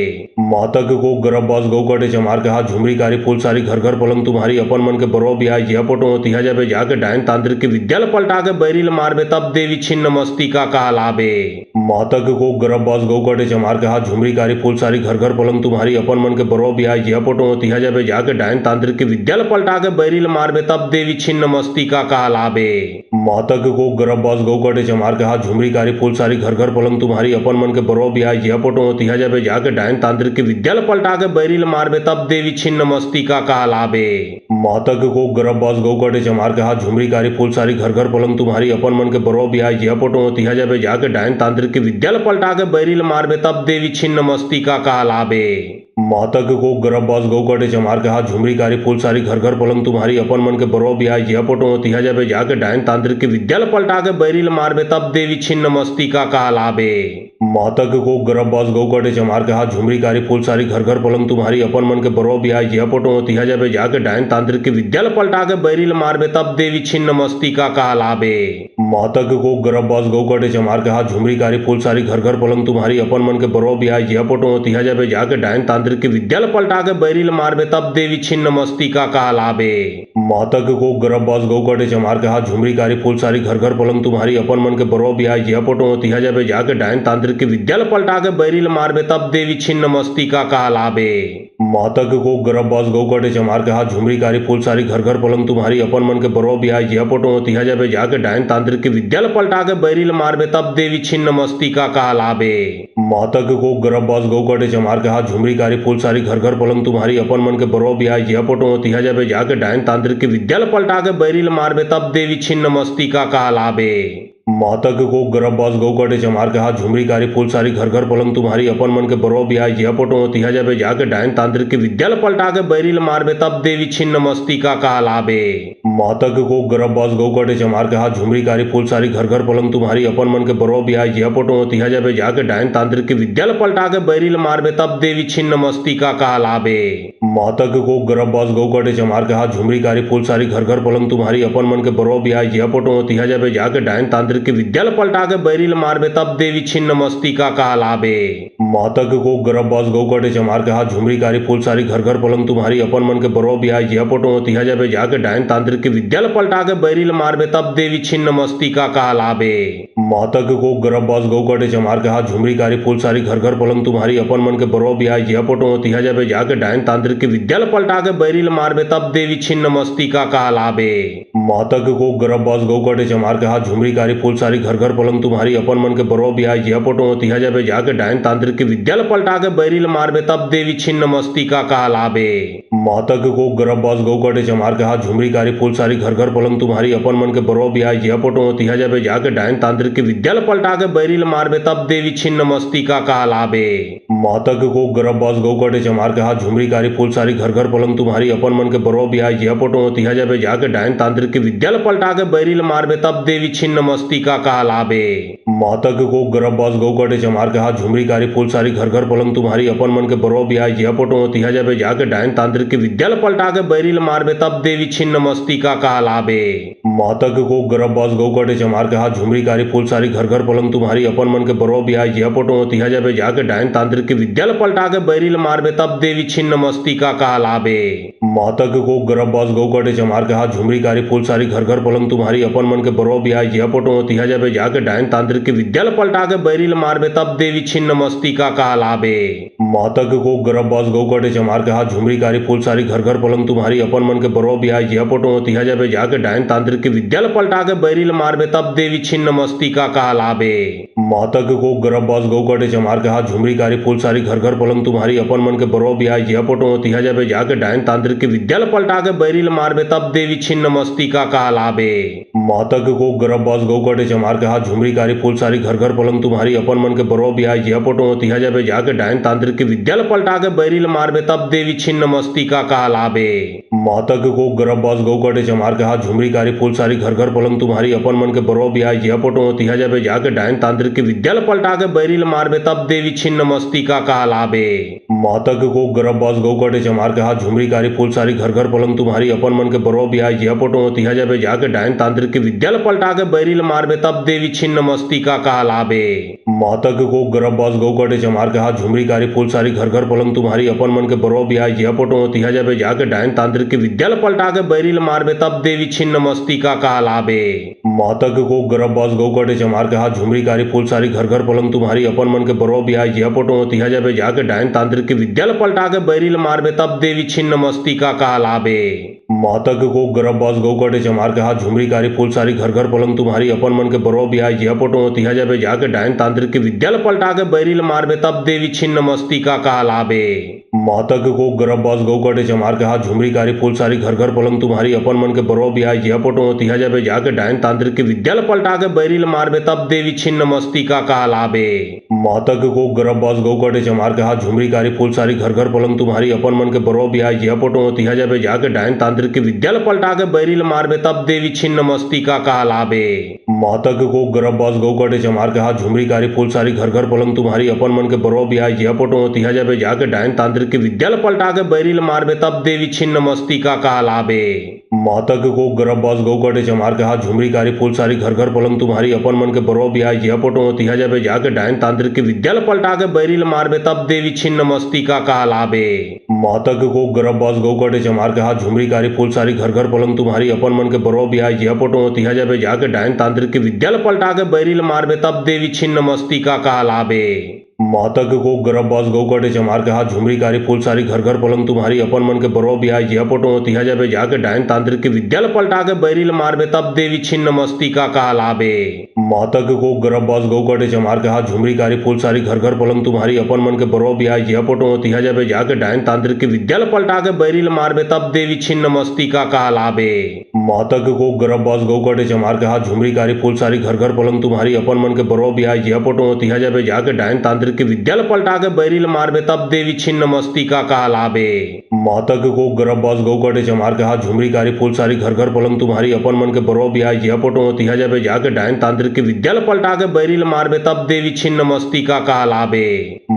मातक को गरबबाज गौ काटे चमार के हाथ झुमरी कारी फूल सारी घर घर पलंग तुम्हारी अपन मन के बरो बिहाय जिया पोटो तिहा जाबे जाके डायन तांत्रिक के विद्याल पलटा के बैरिल मारबे तब देवी छिन्न मस्ती का कहलाबे। मातक को गरबबाज गौ काटे चमार के हाथ झुमरी कारी फूल सारी घर घर पलंग तुम्हारी अपन मन के बरो बिहाय जिया पोटो तिहा जाबे जाके डायन तांत्रिक के विद्याल पलटा के बैरिल मारबे तब देवी छिन्न मस्ती का कहलाबे। मातक को गरबबाज गौ काटे चमार के हाथ झुमरी कारी फूल सारी घर घर पलंग तुम्हारी अपन मन के बरो बिहाय जिया पोटो तिहा जाबे जाके डायन तांत्रिक के विद्याल पलटा के बैरिल मारबे तब देवी छिन्न मस्ती का कहलाबे। मातक को गरबबाज गौ काटे चमार के हाथ झुमरी कारी फूल सारी घर घर पलंग तुम्हारी अपन मन के बरो बिहाय जिया पोटो तिहा जाबे जाके डायन तांत्रिक के विद्याल पलटा के बैरिल मारबे तब देवी छिन्न मस्ती का कहलाबे। मातक को गरबबाज गौ काटे चमार के हाथ झुमरी कारी फूल सारी घर घर पलंग तुम्हारी अपन मन के बरो बिहाय जिया पोटो तिहा जाबे जाके डायन तांत्रिक के विद्याल पलटा के बैरिल मारबे तब देवी छिन्न मस्ती का कहलाबे। मातक को गरबबाज गौ काटे चमार के हाथ झुमरी कारी फूल सारी घर घर पलंग तुम्हारी अपन मन के बरो बिहाय जिया पोटो तिहा जाबे जाके डायन तांत्रिक के विद्याल पलटा के बैरिल मारबे तब देवी छिन्न मस्ती का कहलाबे। मातक को गरबबाज गौ काटे चमार के हाथ झुमरी कारी फूल सारी घर घर पलंग तुम्हारी अपन मन के बरो बिहाय जिया पोटो तिहा जाबे जाके डायन तांत्रिक के विद्याल पलटा के बैरिल मारबे तब देवी छिन्न मस्ती का कहलाबे। मातक को गरबबाज गौ काटे चमार के हाथ झुमरी कारी फूल सारी घर घर पलंग तुम्हारी अपन मन के बरो बिहाय जिया पोटो तिहा जाबे जाके डायन तांत्रिक के विद्याल पलटा के बैरिल मारबे तब देवी छिन्न मस्ती का कहलाबे। मातक को गरबबाज गौ काटे चमार के हाथ झुमरी कारी फूल सारी घर घर पलंग तुम्हारी अपन मन के बरो बिहाय जिया पोटो तिहा जाबे जाके डायन तांत्रिक के विद्याल पलटा के बैरिल मारबे तब देवी छिन्न मस्ती का कहलाबे। मातक को गरबबाज गौ काटे चमार के हाथ झुमरी कारी फूल सारी घर घर पलंग तुम्हारी अपन मन के बरो बिहाय जिया पोटो तिहा जाबे जाके डायन तांत्रिक के विद्याल पलटा के बैरिल मारबे तब देवी छिन्न मस्ती का कहलाबे। मातक को गरबबाज गौ काटे चमार के हाथ झुमरी कारी फूल सारी घर घर पलंग तुम्हारी अपन मन के बरो बिहाय जिया पोटो तिहा जाबे जाके डायन तांत्रिक के विद्याल पलटा के बैरिल मारबे तब देवी छिन्न मस्ती का कहलाबे। मातक को गरबबाज गौ काटे चमार के हाथ झुमरी कारी फूल सारी घर घर पलंग तुम्हारी अपन मन के बरो बिहाय जिया पोटो तिहा जाबे जाके डायन तांत्रिक के विद्याल पलटा के बैरिल मारबे तब देवी छिन्न मस्ती का कहलाबे। मातक को गरबबाज गौ काटे चमार के हाथ झुमरी कारी फूल सारी घर घर पलंग तुम्हारी अपन मन के बरो बिहाय जिया पोटो तिहा जाबे जाके डायन तांत्रिक के विद्याल पलटा के बैरिल मारबे तब देवी छिन्न मस्ती का कहलाबे। मातक को गरबबाज गौ काटे चमार के हाथ झुमरी कारी फूल सारी घर घर पलंग तुम्हारी अपन मन के बरो बिहाय जिया पोटो तिहा जाबे जाके डायन तांत्रिक के विद्याल पलटा के बैरिल मारबे तब देवी छिन्न मस्ती का कहलाबे। मातक को गरबबाज गौ काटे चमार के हाथ झुमरी कारी फूल सारी घर घर पलंग तुम्हारी अपन मन के बरो बिहाय जिया पोटो तिहा जाबे जाके डायन तांत्रिक के विद्याल पलटा के बैरिल मारबे तब देवी छिन्न मस्ती का कहलाबे। मातक को गरबबाज गौ काटे चमार के हाथ झुमरी कारी फूल सारी घर घर पलंग तुम्हारी अपन मन के बरो बिहाय जिया पोटो तिहा जाबे जाके डायन तांत्रिक के विद्याल पलटा के बैरिल मारबे तब देवी छिन्न मस्ती का कहलाबे। मातक को गरबबाज गौ काटे चमार के हाथ झुमरी कारी फूल सारी घर घर पलंग तुम्हारी अपन मन के बरो बिहाय जिया पोटो तिहा जाबे जाके डायन तांत्रिक के विद्याल पलटा के बैरिल मारबे तब देवी छिन्न मस्ती का कहलाबे। मातक को गरबबाज गौ काटे चमार के हाथ झुमरी कारी फूल सारी घर घर पलंग तुम्हारी अपन मन के बरो बिहाय जिया पोटो तिहा जाबे जाके डायन तांत्रिक के विद्याल पलटा के बैरिल मारबे तब देवी छिन्न मस्ती का कहलाबे। मातक को गरबबाज गौ काटे चमार के हाथ झुमरी कारी फूल सारी घर घर पलंग तुम्हारी अपन मन के बरो बिहाय जिया पोटो तिहा जाबे जाके डायन तांत्रिक के विद्याल पलटा के बैरिल मारबे तब देवी छिन्न मस्ती का कहलाबे। मातक को गरबबाज गौ काटे चमार के हाथ झुमरी कारी फूल सारी घर घर पलंग तुम्हारी अपन मन के बरो बिहाय जिया पोटो तिहा जाबे जाके डायन तांत्रिक के विद्याल पलटा के बैरिल मारबे तब देवी छिन्न मस्ती का कहलाबे। मातक को गरबबाज गौ काटे चमार के हाथ झुमरी कारी फूल सारी घर घर पलंग तुम्हारी अपन मन के बरो बिहाय जिया पोटो तिहा जाबे जाके डायन तांत्रिक के विद्याल पलटा के बैरिल मारबे तब देवी छिन्न मस्ती का कहलाबे। मातक को गरबबाज गौ काटे चमार के हाथ झुमरी कारी फूल सारी घर घर पलंग तुम्हारी अपन मन के बरो बिहाय जिया पोटो तिहा जाबे जाके डायन तांत्रिक के विद्याल पलटा के बैरिल मारबे तब देवी छिन्न मस्ती का कहलाबे। मातक को गरबबाज गौ काटे चमार के हाथ झुमरी कारी फूल सारी घर घर पलंग तुम्हारी अपन मन के बरो बिहाय जिया पोटो तिहा जाबे जाके डायन तांत्रिक के विद्याल पलटा के बैरिल मारबे तब देवी छिन्न मस्ती का कहलाबे। मातक को गर्भवास गौ कटे चमार के हाथ झुमरी कारी फूल सारी घर घर पलंग तुम्हारी अपन मन के बरो बिहाय जिया पोटो तिहा जाबे जाके डायन तांत्रिक के विद्याल पलटा के बैरिल मारबे तब देवी छिन्न मस्तिका कहलाबे। मातक को गर्भवास गौ कटे चमार के हाथ झुमरी कारी फूल सारी घर घर पलंग तुम्हारी अपन मन के बरो बिहाय जिया पोटो तिहा जाबे जाके डायन तांत्रिक के विद्याल पलटा के बैरिल मारबे तब देवी छिन्न मस्तिका कहलाबे। मातक को गर्भवास गौ कटे चमार के हाथ झुमरी कारी फूल सारी घर घर पलंग तुम्हारी अपन मन के बरो बिहाय जिया पोटो तिहा जाबे जाके डायन तांत्रिक के विद्याल पलटा के बैरिल मारबे तब देवी छिन्न मस्तिका कहलाबे। मातक को गर्भवास गौ कटे चमार के हाथ झुमरी कारी फूल सारी घर घर पलंग तुम्हारी अपन मन के बरो बिहाय जिया पोटो तिहा जाबे जाके डायन तांत्रिक के विद्याल पलटा के बैरिल मारबे तब देवी छिन्न मस्तिका कहलाबे। मातक को गर्भवास गौ कटे चमार के हाथ झुमरी कारी फूल सारी घर घर पलंग तुम्हारी अपन मन के बरो बिहाय जिया पोटो तिहा जाबे जाके डायन तांत्रिक के विद्याल पलटा के बैरिल मारबे तब देवी छिन्न मस्तिका कहलाबे। मातक को गर्भवास गौ कटे चमार के हाथ झुमरी कारी फूल सारी घर घर पलंग तुम्हारी अपन मन के बरो बिहाय जिया पोटो तिहा जाबे जाके डायन तांत्रिक के विद्याल पलटा के बैरिल मारबे तब देवी छिन्न मस्तिका कहलाबे। मातक को गर्भवास गौ कटे चमार के हाथ झुमरी कारी फूल सारी घर घर पलंग तुम्हारी अपन मन के बरो बिहाय जिया पोटो तिहा जाबे जाके डायन तांत्रिक के विद्याल पलटा के बैरिल मारबे तब देवी छिन्न मस्तिका कहलाबे। मातक को गर्भवास गौ कटे चमार के हाथ झुमरी कारी फूल सारी घर घर पलंग तुम्हारी अपन मन के बरो बिहाय जिया पोटो तिहा जाबे जाके डायन तांत्रिक के विद्याल पलटा के बैरिल मारबे तब देवी छिन्न मस्तिका कहलाबे। मातक को गर्भवास गौ कटे चमार के हाथ झुमरी कारी फूल सारी घर घर पलंग तुम्हारी अपन मन के बरो बिहाय जिया पोटो तिहा जाबे जाके डायन तांत्रिक के विद्याल पलटा के बैरिल मारबे तब देवी छिन्न मस्तिका कहलाबे। मातक को गर्भवास गौ कटे चमार के हाथ झुमरी कारी फूल सारी घर घर पलंग तुम्हारी अपन मन के बरो बिहाय जिया पोटो तिहा जाबे जाके डायन तांत्रिक के विद्याल पलटा के बैरिल मारबे तब देवी छिन्न मस्तिका कहलाबे। मातक को गर्भवास गौ कटे चमार के हाथ झुमरी कारी फूल सारी घर घर पलंग तुम्हारी अपन मन के बरो बिहाय जिया पोटो तिहा जाबे जाके डायन तांत्रिक के विद्याल पलटा के बैरिल मारबे तब देवी छिन्न मस्तिका कहलाबे। मातक को गर्भवास गौ कटे चमार के हाथ झुमरी कारी फूल सारी घर घर पलंग तुम्हारी अपन मन के बरो बिहाय जिया पोटो तिहा जाबे जाके डायन तांत्रिक के विद्याल पलटा के बैरिल मारबे तब देवी छिन्न मस्तिका कहलाबे। मातक को गर्भवास गौ कटे चमार के हाथ झुमरी कारी फूल सारी घर घर पलंग तुम्हारी अपन मन के बरो बिहाय जिया पोटो तिहा जाबे जाके डायन तांत्रिक के विद्याल पलटा के बैरिल मारबे तब देवी छिन्न मस्तिका कहलाबे। मातक को गर्भवास गौ कटे चमार के हाथ झुमरी कारी फूल सारी घर घर पलंग तुम्हारी अपन मन के बरो बिहाय जिया पोटो तिहा जाबे जाके डायन तांत्रिक के विद्याल पलटा के बैरिल मारबे तब देवी छिन्न मस्तिका कहलाबे। मातक को गर्भवास गौ कटे चमार के हाथ झुमरी कारी फूल सारी घर घर पलंग तुम्हारी अपन मन के बरो बिहाय जिया पोटो तिहा जाबे जाके डायन तांत्रिक के विद्याल पलटा के बैरिल मारबे तब देवी छिन्न मस्तिका कहलाबे।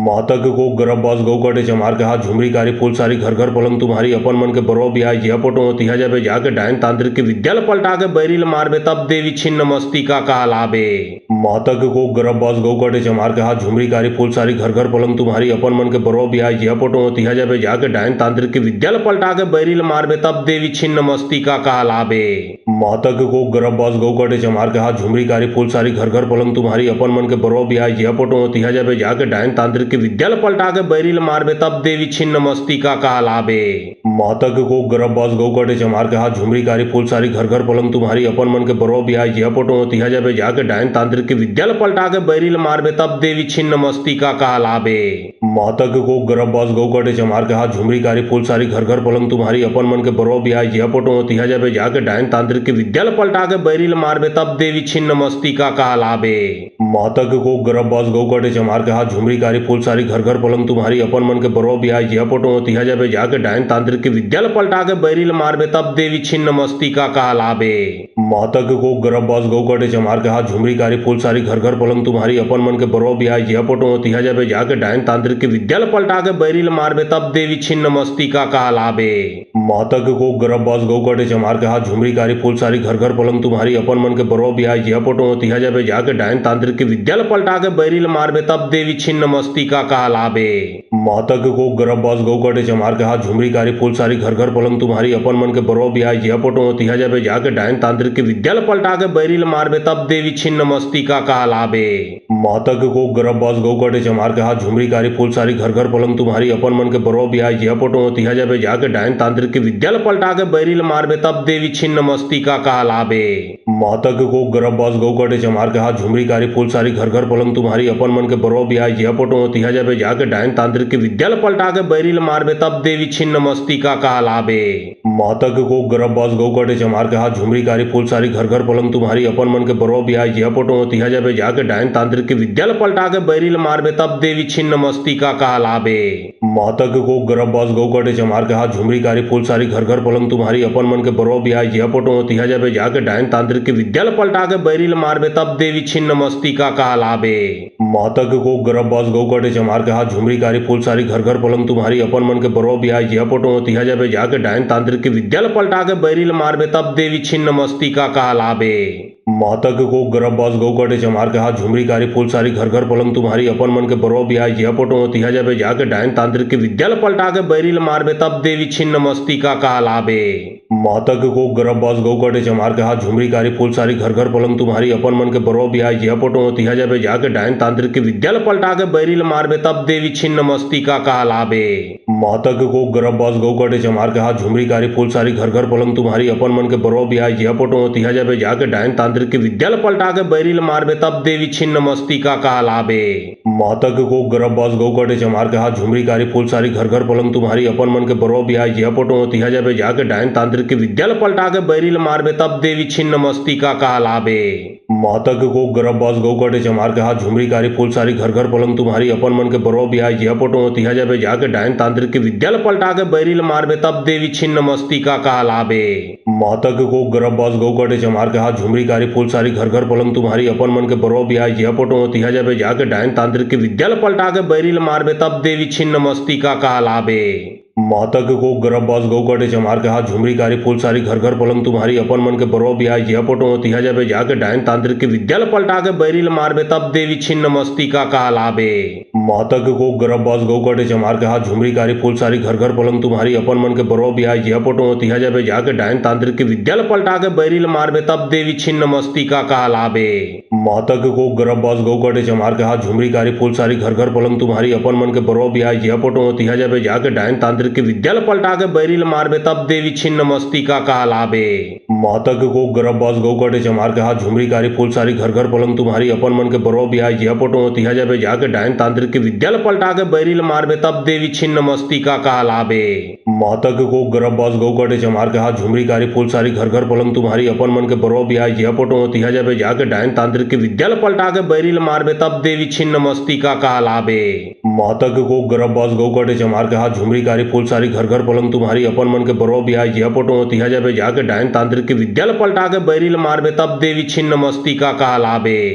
मातक को गर्भवास गौ कटे चमार के हाथ झुमरी कारी फूल सारी घर घर पलंग तुम्हारी अपन मन के बरो बिहाय जिया पोटो तिहा जाबे जाके डायन तांत्रिक के विद्याल पलटा के बैरिल मारबे तब देवी छिन्न मस्तिका कहलाबे। मातक को गर्भवास गौ कटे चमार के हाथ झुमरी कारी फूल सारी घर घर पलंग तुम्हारी अपन मन के बरो बिहाय जिया पोटो तिहा जाबे जाके डायन तांत्रिक के विद्याल पलटा के बैरिल मारबे तब देवी छिन्न मस्तिका कहलाबे। मातक को गर्भवास गौ कटे चमार के हाथ झुमरी कारी फूल सारी घर घर पलंग तुम्हारी अपन मन के बरो बिहाय जिया पोटो तिहा जाबे जाके डायन तांत्रिक के विद्याल पलटा के बैरिल मारबे तब देवी छिन्न मस्तिका कहलाबे। मातक को गर्भवास गौ कटे चमार के हाथ झुमरी कारी फूल सारी घर घर पलंग तुम्हारी अपन मन के बरो बिहाय जिया पोटो तिहा जाबे जाके डायन तांत्रिक के विद्याल पलटा के बैरिल मारबे तब देवी छिन्न मस्तिका कहलाबे। मातक को गर्भवास गौ कटे चमार के हाथ झुमरी कारी फूल सारी घर घर पलंग तुम्हारी अपन मन के बरो बिहाय जिया पोटो तिहा जाबे जाके डायन तांत्रिक के विद्याल पलटा के बैरिल मारबे तब देवी छिन्न मस्तिका कहलाबे। मातक को गर्भवास गौ कटे चमार के हाथ झुमरी कारी फूल सारी घर घर पलंग तुम्हारी अपन मन के बरो बिहाय जिया पोटो तिहा जाबे जाके डायन तांत्रिक के विद्याल पलटा के बैरिल मारबे तब देवी छिन्न मस्तिका कहलाबे। मातक को गर्भवास गौ कटे चमार के हाथ झुमरी कारी फूल सारी घर घर पलंग तुम्हारी अपन मन के बरो बिहाय जिया पोटो तिहा जाबे जाके डायन तांत्रिक के विद्याल पलटा के बैरिल मारबे तब देवी छिन्न मस्तिका कहलाबे। मातक को गर्भवास गौ कटे चमार के हाथ झुमरी कारी फूल सारी घर घर पलंग तुम्हारी अपन मन के बरो बिहाय जिया पोटो तिहा जाबे जाके डायन तांत्रिक के विद्याल पलटा के बैरिल मारबे तब देवी छिन्न मस्तिका कहलाबे। मातक को गर्भवास गौ कटे चमार के हाथ झुमरी कारी फूल सारी घर घर पलंग तुम्हारी अपन मन के बरो बिहाय जिया पोटो तिहा जाबे जाके डायन तांत्रिक के विद्याल पलटा के बैरिल मारबे तब देवी छिन्न मस्तिका कहलाबे। मातक को गर्भवास गौ कटे चमार के हाथ झुमरी कारी फूल सारी घर घर पलंग तुम्हारी अपन मन के बरो बिहाय जिया पोटो तिहा जाबे जाके डायन तांत्रिक के विद्याल पलटा के बैरिल मारबे तब देवी छिन्न मस्तिका कहलाबे। मातक को गर्भवास गौ कटे चमार के हाथ झुमरी कारी फूल सारी घर घर पलंग तुम्हारी अपन मन के बरो बिहाय जिया पोटो तिहा जाबे जाके डायन तांत्रिक के विद्याल पलटा के बैरिल मारबे तब देवी छिन्न मस्तिका कहलाबे। मातक को गर्भबाज गौ काटे चमार के हाथ झुमरी कारी फूल सारी घर घर पलंग तुम्हारी अपन मन के बरो भी आई जिया पोटो तिहा जाबे जाके डायन तांत्रिक के विद्याल पलटा के बैरिल मारबे तब देवी छिन्न मस्तिका कहलाबे। मातक को गर्भबाज गौ काटे चमार के हाथ झुमरी कारी फूल सारी घर घर पलंग तुम्हारी अपन मन के बरो भी आई जिया पोटो तिहा जाबे जाके डायन तांत्रिक के विद्याल पलटा के बैरिल मारबे तब देवी छिन्न मस्तिका कहलाबे। मातक को गर्भबाज गौ काटे चमार के हाथ झुमरी कारी फूल सारी घर घर पलंग तुम्हारी अपन मन के बरो भी आई जिया पोटो तिहा जाबे जाके डायन तांत्रिक के विद्याल पलटा के बैरिल मारबे तब देवी छिन्न मस्तिका कहलाबे। मातक को गर्भबाज गौ काटे चमार के हाथ झुमरी कारी फूल सारी घर घर पलंग तुम्हारी अपन मन के बरो भी आई जिया पोटो तिहा जाबे जाके डायन तांत्रिक के विद्याल पलटा के बैरिल मारबे तब देवी छिन्न मस्तिका कहलाबे। मातक को गर्भबाज गौ काटे चमार के हाथ झुमरी कारी फूल सारी घर घर पलंग तुम्हारी अपन मन के बरो भी आई जिया पोटो तिहा जाबे जाके डायन तांत्रिक के विद्याल पलटा के बैरिल मारबे तब देवी छिन्न मस्तिका कहलाबे। मातक को गर्भबाज गौ काटे चमार के हाथ झुमरी कारी फूल सारी घर घर पलंग तुम्हारी अपन मन के बरो भी आई जिया पोटो तिहा जाबे जाके डायन तांत्रिक के विद्याल पलटा के बैरिल मारबे तब देवी छिन्न मस्तिका कहलाबे। मातक को गर्भबाज गौ काटे चमार के हाथ झुमरी कारी फूल सारी घर घर पलंग तुम्हारी अपन मन के बरो भी आई जिया पोटो तिहा जाबे जाके डायन तांत्रिक के विद्याल पलटा के बैरिल मारबे तब देवी छिन्न मस्तिका कहलाबे। मातक को गर्भबाज गौ काटे चमार के हाथ झुमरी कारी फूल सारी घर घर पलंग तुम्हारी अपन मन के बरो भी आई जिया पोटो तिहा जाबे जाके डायन तांत्रिक के विद्याल पलटा के बैरिल मारबे तब देवी छिन्न मस्तिका कहलाबे। मातक को गर्भबाज गौ काटे चमार के हाथ झुमरी कारी फूल सारी घर घर पलंग तुम्हारी अपन मन के बरो भी आई जिया पोटो तिहा जाबे जाके डायन तांत्रिक के विद्याल पलटा के बैरिल मारबे तब देवी छिन्न मस्तिका कहलाबे। मातक को गर्भबाज गौ काटे चमार के हाथ झुमरी कारी फूल सारी घर घर पलंग तुम्हारी अपन मन के बरो भी आई जिया पोटो तिहा जाबे जाके डायन तांत्रिक के विद्याल पलटा के बैरिल मारबे तब देवी छिन्न मस्तिका कहलाबे। मातक को गर्भबाज गौ काटे चमार के हाथ झुमरी कारी फूल सारी घर घर पलंग तुम्हारी अपन मन के बरो भी आई जिया पोटो तिहा जाबे जाके डायन तांत्रिक के विद्याल पलटा के बैरिल मारबे तब देवी छिन्न मस्तिका कहलाबे। मातक को गर्भबाज गौ काटे चमार के हाथ झुमरी कारी फूल सारी घर घर पलंग तुम्हारी अपन मन के बरो भी आई जिया पोटो तिहा जाबे जाके डायन तांत्रिक के विद्याल पलटा के बैरिल मारबे तब देवी छिन्न मस्तिका कहलाबे। मातक को गर्भबाज गौ काटे चमार के हाथ झुमरी कारी फूल सारी घर घर पलंग तुम्हारी अपन मन के बरो भी आई जिया पोटो तिहा जाबे जाके डायन तांत्रिक के विद्याल पलटा के बैरिल मारबे तब देवी छिन्न मस्तिका कहलाबे। मातक को गर्भबाज गौ काटे चमार के हाथ झुमरी कारी फूल सारी घर घर पलंग तुम्हारी अपन मन के बरो भी आई जिया पोटो तिहा जाबे जाके डायन तांत्रिक के विद्याल पलटा के बैरिल मारबे तब देवी छिन्न मस्तिका कहलाबे। मातक को गर्भबाज गौ काटे चमार के हाथ झुमरी कारी फूल सारी घर घर पलंग तुम्हारी अपन मन के बरो भी आई जिया पोटो तिहा जाबे जाके डायन तांत्रिक के विद्याल पलटा के बैरिल मारबे तब देवी छिन्न मस्तिका कहलाबे।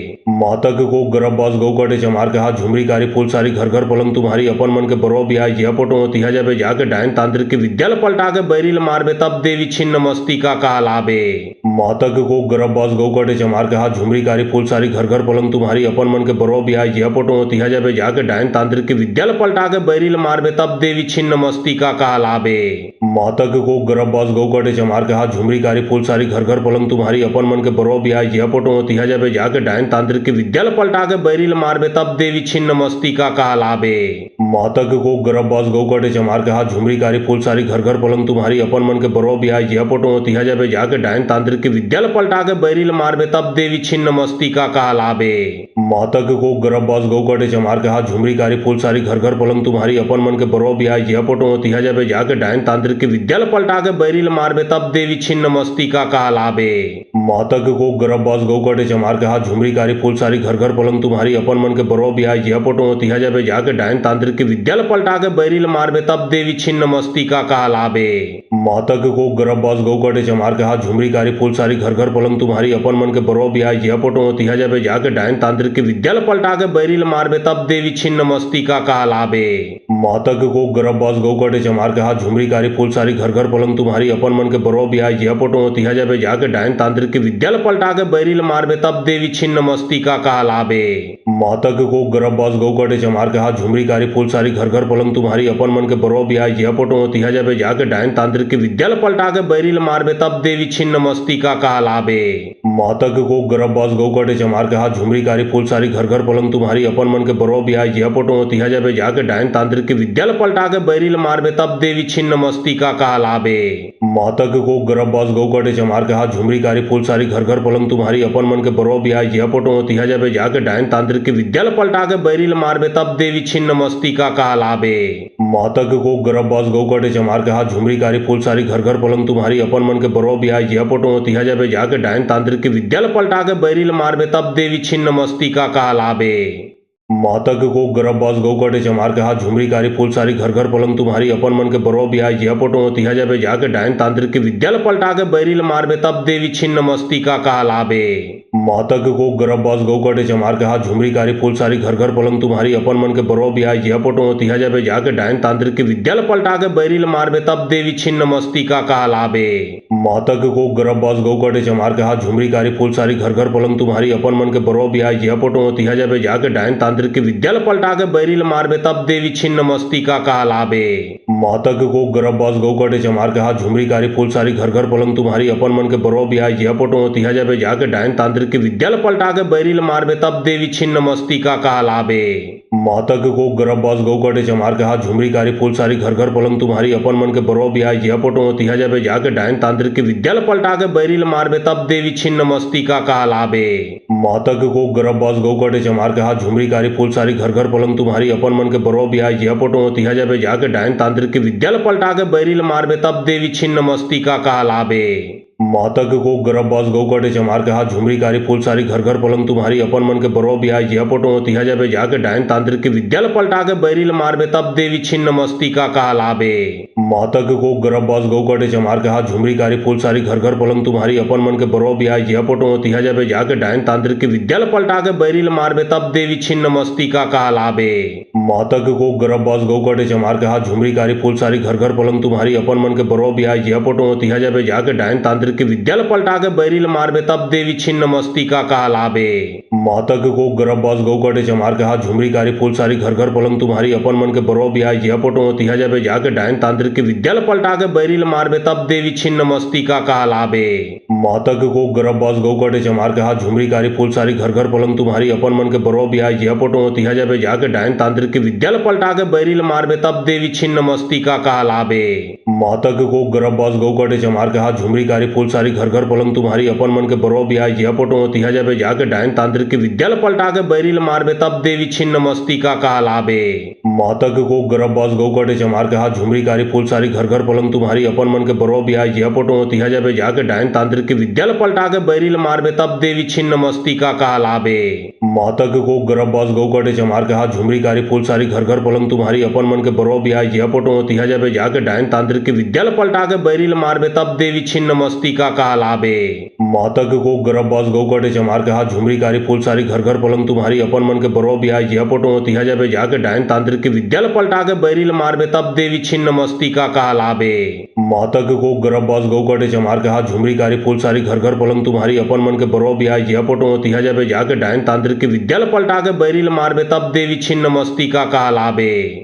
मातक को गर्भबाज गौ काटे चमार के हाथ झुमरी कारी फूल सारी घर घर पलंग तुम्हारी अपन मन के बरो भी आई जिया पोटो तिहा जाबे जाके डायन तांत्रिक के विद्याल पलटा के बैरिल मारबे तब देवी छिन्न मस्तिका कहलाबे। मातक को गर्भबाज गौ काटे चमार के हाथ झुमरी कारी फूल सारी घर घर पलंग तुम्हारी अपन मन के बरो भी आई जिया पोटो तिहा जाबे जाके डायन तांत्रिक के विद्याल पलटा के बैरिल मारबे तब देवी छिन्न मस्तिका कहलाबे। मातक को गर्भबाज गौ काटे चमार के हाथ झुमरी कारी फूल सारी घर घर पलंग तुम्हारी अपन मन के बरो भी आई जिया पोटो तिहा जाबे जाके डायन तांत्रिक के विद्याल पलटा के बैरिल मारबे तब देवी छिन्न मस्तिका कहलाबे। मातक को गर्भबाज गौ काटे चमार के हाथ झुमरी कारी फूल सारी घर घर पलंग तुम्हारी अपन मन के बरो भी आई जिया पोटो तिहा जाबे जाके डायन तांत्रिक के विद्याल पलटा के बैरिल मारबे तब देवी छिन्न मस्तिका कहलाबे। मातक को गर्भबाज गौ काटे चमार के हाथ झुमरी कारी फूल सारी घर घर पलंग तुम्हारी अपन मन के बरो भी आई जिया पोटो तिहा जाबे जाके डायन तांत्रिक के विद्याल पलटा के बैरिल मारबे तब देवी छिन्न मस्तिका कहलाबे। मातक को गर्भबाज गौ काटे चमार के हाथ झुमरी कारी फूल सारी घर घर पलंग तुम्हारी अपन मन के बरो भी आई जिया पोटो तिहा जाबे जाके डायन तांत्रिक के विद्याल पलटा के बैरिल मारबे तब देवी छिन्न मस्तिका कहलाबे। मातक को गर्भबाज गौ काटे चमार के हाथ झुमरी कारी फूल सारी घर घर पलंग तुम्हारी अपन मन के बरो भी आई जिया पोटो तिहा जाबे जाके डायन तांत्रिक के विद्याल पलटा के बैरिल मारबे तब देवी छिन्न मस्तिका कहलाबे। मातक को गर्भबाज गौ काटे चमार के हाथ झुमरी कारी फूल सारी घर घर पलंग तुम्हारी अपन मन के बरो भी आई जिया पोटो तिहा जाबे जाके डायन तांत्रिक के विद्याल पलटा के बैरिल मारबे तब देवी छिन्न मस्तिका कहलाबे। मातक को गर्भबाज गौ काटे चमार के हाथ झुमरी कारी फूल सारी घर घर पलंग तुम्हारी अपन मन के बरो भी आई जिया पोटो तिहा जाबे जाके डायन तांत्रिक के विद्याल पलटा के बैरिल मारबे तब देवी छिन्न मस्तिका कहलाबे। मातक को गर्भबाज गौ काटे चमार के हाथ झुमरी कारी फूल सारी घर घर पलंग तुम्हारी अपन मन के बरो भी आई जिया पोटो तिहा जाबे जाके डायन तांत्रिक के विद्याल पलटा के बैरिल मारबे तब देवी छिन्न मस्तिका कहलाबे। मातक को गर्भबाज गौ काटे चमार के हाथ झुमरी कारी फूल सारी घर घर पलंग तुम्हारी अपन मन के बरो भी आई जिया पोटो तिहा जाबे जाके डायन तांत्रिक के विद्याल पलटा के बैरिल मारबे तब देवी छिन्न मस्तिका कहलाबे। मातक को गरबबाज गौ कटे चमार के हाथ झुमरी कारी फूल सारी घर घर पलंग तुम्हारी अपन मन के बरो भी आई जिया पोटो तिहा जाबे जाके डायन तांत्रिक के विद्याल पलटा के बैरिल मारबे तब देवी छिन्न मस्तिका कहलाबे। मातक को गरबबाज गौ कटे चमार के हाथ झुमरी कारी फूल सारी घर घर पलंग तुम्हारी अपन मन के बरो भी आई जिया पोटो तिहा जाबे जाके डायन तांत्रिक के विद्याल पलटा के बैरिल मारबे तब देवी छिन्न मस्तिका कहलाबे। मातक को गरबबाज गौ कटे चमार के हाथ झुमरी कारी फूल सारी घर घर पलंग तुम्हारी अपन मन के बरो भी आई जिया पोटो तिहा जाबे जाके डायन तांत्रिक के विद्याल पलटा के बैरिल मारबे तब देवी छिन्न मस्तिका कहलाबे। मातक को गरबबाज गौ कटे चमार के हाथ झुमरी कारी फूल सारी घर घर पलंग तुम्हारी अपन मन के बरो भी आई जिया पोटो तिहा जाबे जाके डायन तांत्रिक के विद्याल पलटा के बैरिल मारबे तब देवी छिन्न मस्तिका कहलाबे। मातक को गरबबाज गौ कटे चमार के हाथ झुमरी कारी फूल सारी घर घर पलंग तुम्हारी अपन मन के बरो भी आई जिया पोटो तिहा जाबे जाके डायन तांत्रिक के विद्याल पलटा के बैरिल मारबे तब देवी छिन्न मस्तिका कहलाबे। मातक को गरबबाज गौ कटे चमार के हाथ झुमरी कारी फूल सारी घर घर पलंग तुम्हारी अपन मन के बरो भी आई जिया पोटो तिहा जाबे जाके डायन तांत्रिक के विद्याल पलटा के बैरिल मारबे तब देवी छिन्न मस्तिका कहलाबे। मातक को गरबबाज गौ कटे चमार के हाथ झुमरी कारी फूल सारी घर घर पलंग तुम्हारी अपन मन के बरो भी आई जिया पोटो तिहा जाबे जाके डायन तांत्रिक के विद्याल पलटा के बैरिल मारबे तब देवी छिन्न मस्तिका कहलाबे। मातक को गरबबाज गौ कटे चमार के हाथ झुमरी कारी फूल सारी घर घर पलंग तुम्हारी अपन मन के बरो भी आई जिया पोटो तिहा जाबे जाके डायन तांत्रिक के विद्याल पलटा के बैरिल मारबे तब देवी छिन्न मस्तिका कहलाबे। मातक को गरबबाज गौ कटे चमार के हाथ झुमरी कारी फूल सारी घर घर पलंग तुम्हारी अपन मन के बरो भी आई जिया पोटो तिहा जाबे जाके डायन तांत्रिक के विद्याल पलटा के बैरिल मारबे तब देवी छिन्न मस्तिका कहलाबे। मातक को गरबबाज गौ कटे चमार के हाथ झुमरी कारी फूल सारी घर घर पलंग तुम्हारी अपन मन के बरो भी आई जिया पोटो तिहा जाबे जाके डायन तांत्रिक के विद्याल पलटा के बैरिल मारबे तब देवी छिन्न मस्तिका कहलाबे। मातक को गरबबाज गौ कटे चमार के हाथ झुमरी कारी फूल सारी घर घर पलंग तुम्हारी अपन मन के बरो भी आई जिया पोटो तिहा जाबे जाके डायन तांत्रिक के विद्याल पलटा के बैरिल मारबे तब देवी छिन्न मस्तिका कहलाबे। मातक को गरबबाज गौ कटे चमार के हाथ झुमरी कारी फूल सारी घर घर पलंग तुम्हारी अपन मन के बरो भी आई जिया पोटो तिहा जाबे जाके डायन तांत्रिक के विद्याल पलटा के बैरिल मारबे तब देवी छिन्न मस्तिका कहलाबे। मातक को गरबबाज गौ कटे चमार के हाथ झुमरी कारी फूल सारी घर घर पलंग तुम्हारी अपन मन के बरो भी आई जिया पोटो तिहा जाबे जाके डायन तांत्रिक के विद्याल पलटा के बैरिल मारबे तब देवी छिन्न मस्तिका कहलाबे। मातक को गरबबाज गौ कटे चमार के हाथ झुमरी कारी फूल सारी घर घर पलंग तुम्हारी अपन मन के बरो भी आई जिया पोटो तिहा जाबे जाके डायन तांत्रिक के विद्याल पलटा के बैरिल मारबे तब देवी छिन्न मस्तिका कहलाबे। मातक को गरबबाज गौ कटे चमार के हाथ झुमरी कारी फूल सारी घर घर पलंग तुम्हारी अपन मन के बरो भी आई जिया पोटो तिहा जाबे जाके डायन तांत्रिक के विद्याल पलटा के बैरिल मारबे तब देवी छिन्न मस्तिका कहलाबे। मातक को गरबबाज गौ कटे चमार के हाथ झुमरी कारी फूल सारी घर घर पलंग तुम्हारी अपन मन के बरो भी आई जिया पोटो तिहा जाबे जाके डायन तांत्रिक के विद्याल पलटा के बैरिल मारबे तब देवी छिन्न मस्तिका कहलाबे। मातक को गरबबाज गौ कटे चमार के हाथ झुमरी कारी फूल सारी घर घर पलंग तुम्हारी अपन मन के बरो भी आई जिया पोटो तिहा जाबे जाके डायन तांत्रिक के विद्याल पलटा के बैरिल मारबे तब देवी छिन्न मस्तिका कहलाबे।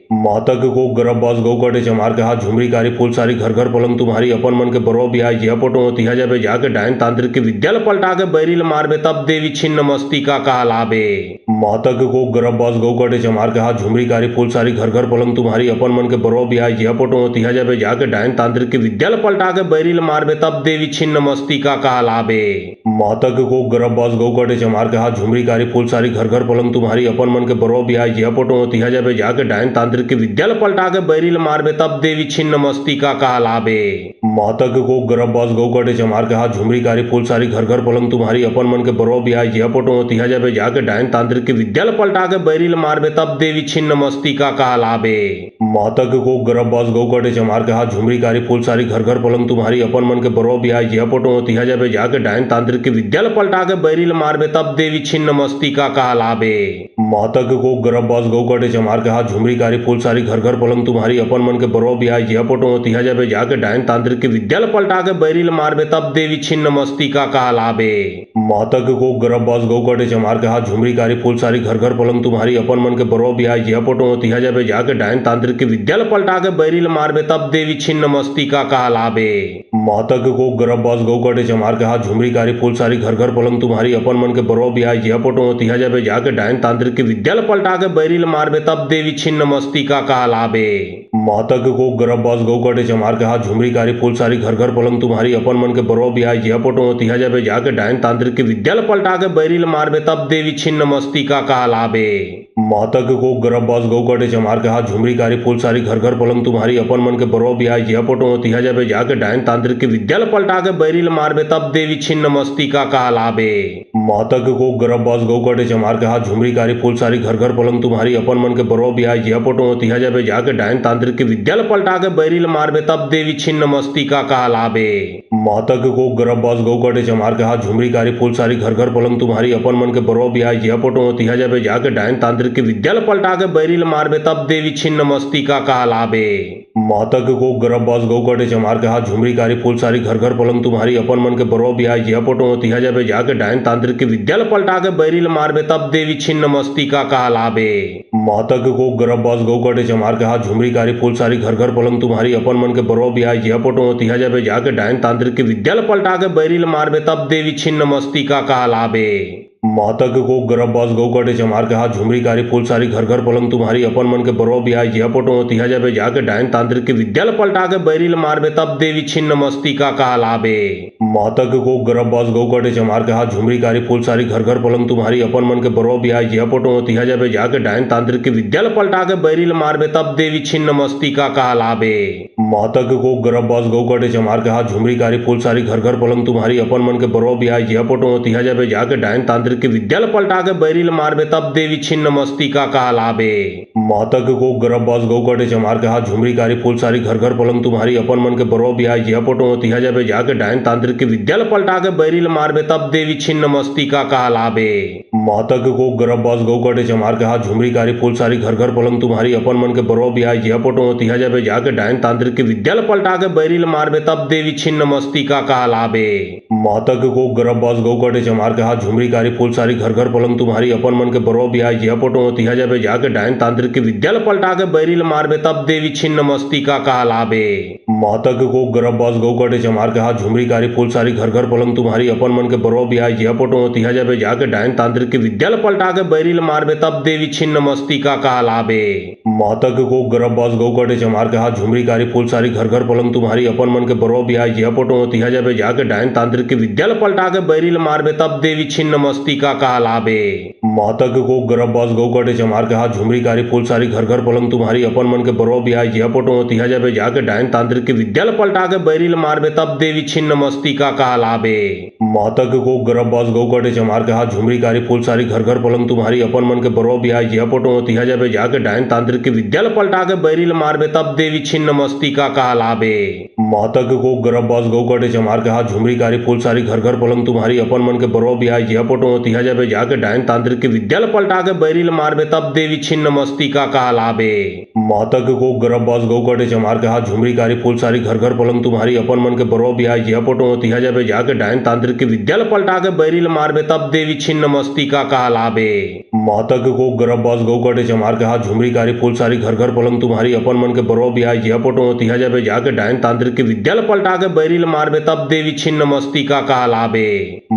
मातक को गरबबाज गौ कटे चमार के हाथ झुमरी कारी फूल सारी घर घर पलंग तुम्हारी अपन मन के बरो भी आई जिया पोटो तिहा जाबे जाके डायन तांत्रिक के विद्याल पलटा के बैरिल मारबे तब देवी छिन्न मस्तिका कहलाबे। मातक को गरबबाज गौ कटे चमार के हाथ झुमरी कारी फूल सारी घर घर पलंग तुम्हारी अपन मन के बरो भी आई जिया पोटो तिहा जाबे जाके डायन तांत्रिक के विद्याल पलटा के बैरिल मारबे तब देवी छिन्न मस्तिका कहलाबे। मातक को गरबबाज गौ कटे चमार के हाथ झुमरी कारी फूल सारी घर घर पलंग तुम्हारी अपन मन के बरो भी आई जिया पोटो तिहा जाबे जाके डायन तांत्रिक के विद्याल पलटा के बैरिल मारबे तब देवी छिन्न मस्तिका कहलाबे। मातक को गरबबाज गौ कटे चमार के हाथ झुमरी कारी फूल सारी घर घर पलंग तुम्हारी अपन मन के बरो भी आई जिया पोटो तिहा जाबे जाके डायन तांत्रिक के विद्याल पलटा के बैरिल मारबे तब देवी छिन्न मस्तिका कहलाबे। मातक को गरबबाज गौ कटे चमार के हाथ झुमरी कारी फूल सारी घर घर पलंग तुम्हारी अपन मन के बरो भी आई जिया पोटो तिहा जाबे जाके डायन तांत्रिक के विद्याल पलटा के बैरिल मारबे तब देवी छिन्न मस्तिका कहलाबे। मातक को गरबबाज गौ कटे चमार के हाथ झुमरी कारी फूल सारी घर घर पलंग तुम्हारी अपन मन के बरो भी आई जिया पोटो तिहा जाबे जाके डायन तांत्रिक के विद्याल पलटा के बैरिल मारबे तब देवी छिन्न मस्तिका कहलाबे। मातक को गरबबाज गौ कटे चमार के हाथ झुमरी कारी फूल सारी घर घर पलंग तुम्हारी अपन मन के बरो भी आई जिया पोटो तिहा जाबे जाके डायन तांत्रिक के विद्याल पलटा के बैरिल मारबे तब देवी छिन्न मस्तिका कहलाबे। मातक को गरबबाज गौ कटे चमार के हाथ झुमरी कारी फूल सारी घर घर पलंग तुम्हारी अपन मन के बरो भी आई जिया पोटो तिहा जाबे जाके डायन तांत्रिक के विद्याल पलटा के बैरिल मारबे तब देवी छिन्न मस्तिका कहलाबे। मातक को गरबबाज गौ कटे चमार के हाथ झुमरी कारी फूल सारी घर घर पलंग तुम्हारी अपन मन के बरो भी आई जिया पोटो तिहा जाबे जाके डायन तांत्रिक के विद्याल पलटा के बैरिल मारबे तब देवी छिन्न मस्तिका कहलाबे। मातक को गरबबाज गौ कटे चमार के हाथ झुमरी कारी फूल सारी घर घर पलंग तुम्हारी अपन मन के बरो बिहाई जिया फोटो तिहा जाबे जाके डायन तांत्रिक के विद्याल पलटा के बैरिल मारबे तब देवी छिन्न मस्ती का कहलाबे। मातक को गरबबाज गौ कटे चमार के हाथ झुमरी कारी फूल सारी घर घर पलंग तुम्हारी अपन मन के बरो बिहाई जिया फोटो तिहा जाबे जाके डायन तांत्रिक के विद्याल पलटा के बैरिल मारबे तब देवी छिन्न मस्ती का कहलाबे। मातक को गरबबाज गौ कटे चमार के हाथ झुमरी कारी फूल सारी घर घर पलंग तुम्हारी अपन मन के बरो बिहाई जिया फोटो तिहा जाबे जाके डायन तांत्रिक के विद्याल पलटा के बैरिल मारबे तब देवी छिन्न मस्ती का कहलाबे। मातक को गरबबाज गौ कटे चमार के हाथ झुमरी कारी फूल सारी घर घर पलंग तुम्हारी अपन मन के बरो बिहाई जिया फोटो तिहा जाबे जाके डायन तांत्रिक के विद्याल पलटा के बैरिल मारबे तब देवी छिन्न मस्ती का कहलाबे। मातक को गरबबाज गौ कटे चमार के हाथ झुमरी कारी फूल सारी घर घर पलंग तुम्हारी अपन मन के बरो बिहाई जिया फोटो तिहा जाबे जाके डायन तांत्रिक के विद्याल पलटा के बैरिल मारबे तब देवी छिन्न मस्ती का कहलाबे। मातक को गरबबाज गौ कटे चमार के हाथ झुमरी कारी फूल सारी घर घर पलंग तुम्हारी अपन मन के बरो बिहाई जिया फोटो तिहा जाबे जाके डायन तांत्रिक के विद्याल पलटा के बैरिल मारबे तब देवी छिन्न मस्ती का कहलाबे। मातक को गरबबाज गौ कटे चमार के हाथ झुमरी कारी फूल सारी घर घर पलंग तुम्हारी अपन मन के बरो बिहाई जिया फोटो तिहा जाबे जाके डायन तांत्रिक के विद्याल पलटा के बैरिल मारबे तब देवी छिन्न मस्ती का कहलाबे। मातक को गरबबाज गौ कटे चमार के हाथ झुमरी कारी फूल सारी घर घर पलंग तुम्हारी अपन मन के बरो बिहाई जिया फोटो तिहा जाबे जाके डायन तांत्रिक के विद्याल पलटा के बैरिल मारबे तब देवी छिन्न मस्ती का कहलाबे। मातक को गरबबाज गौ कटे चमार के हाथ झुमरी कारी फूल सारी घर घर पलंग तुम्हारी अपन मन के बरो बिहाई जिया फोटो तिहा जाबे जाके डायन तांत्रिक के विद्याल पलटा के बैरिल मारबे तब देवी छिन्न मस्ती का कहलाबे। मातक को गरबबाज गौ कटे चमार के हाथ झुमरी कारी फूल सारी घर घर पलंग तुम्हारी अपन मन के बरो बिहाई जिया फोटो तिहा जाबे जाके डायन तांत्रिक के विद्याल पलटा के बैरिल मारबे तब देवी छिन्न मस्ती का कहलाबे। मातक को गरबबाज गौ कटे चमार के हाथ झुमरी कारी फूल सारी घर घर पलंग तुम्हारी अपन मन के बरो बिहाई जिया फोटो तिहा जाबे जाके डायन तांत्रिक के विद्याल पलटा के बैरिल मारबे तब देवी छिन्न मस्ती का कहलाबे। मातक को गरबबाज गौ कटे चमार के हाथ झुमरी कारी फूल सारी घर घर पलंग तुम्हारी अपन मन के बरो बिहाई जिया फोटो तिहा जाबे जाके डायन तांत्रिक के विद्याल पलटा के बैरिल मारबे तब देवी छिन्न मस्ती का कहलाबे। मातक को गरबबाज गौ कटे चमार के हाथ झुमरी कारी फूल सारी घर घर पलंग तुम्हारी अपन मन के बरो बिहाई जिया फोटो तिहा जाबे जाके डायन तांत्रिक के विद्याल पलटा के बैरिल मारबे तब देवी छिन्न मस्ती का कहलाबे। मातक को गरबबाज गौ कटे चमार के हाथ झुमरी कारी फूल सारी घर घर पलंग तुम्हारी अपन मन के बरो बिहाई जिया फोटो तिहा जाबे जाके डायन तांत्रिक के विद्याल पलटा के बैरिल मारबे तब देवी छिन्न मस्ती का कहलाबे। मातक को गरबबाज गौ कटे चमार के हाथ झुमरी कारी फूल सारी घर घर पलंग तुम्हारी अपन मन के बरो बिहाई जिया फोटो तिहा जाबे जाके डायन तांत्रिक के विद्याल पलटा के बैरिल मारबे तब देवी छिन्न मस्ती का कहलाबे। मातक को गरबबाज गौ कटे चमार के हाथ झुमरी कारी फूल सारी घर घर पलंग तुम्हारी अपन मन के बरो बिहाई जिया फोटो तिहा जाबे जाके डायन तांत्रिक के विद्याल पलटा के बैरिल मारबे तब देवी छिन्न मस्ती का कहलाबे। मातक को गरबबाज गौ कटे चमार के हाथ झुमरी कारी फूल सारी घर घर पलंग तुम्हारी अपन मन के बरो बिहाई जिया फोटो तिहा जाबे जाके डायन तांत्रिक के विद्याल पलटा के बैरिल मारबे तब देवी छिन्न मस्ती का कहलाबे। मातक को गरबबाज गौ कटे चमार के हाथ झुमरी कारी फूल सारी घर घर पलंग तुम्हारी अपन मन के बरो बिहाई जिया फोटो तिहा जाबे जाके डायन तांत्रिक के विद्याल पलटा के बैरिल मारबे तब देवी छिन्न मस्ती का कहलाबे।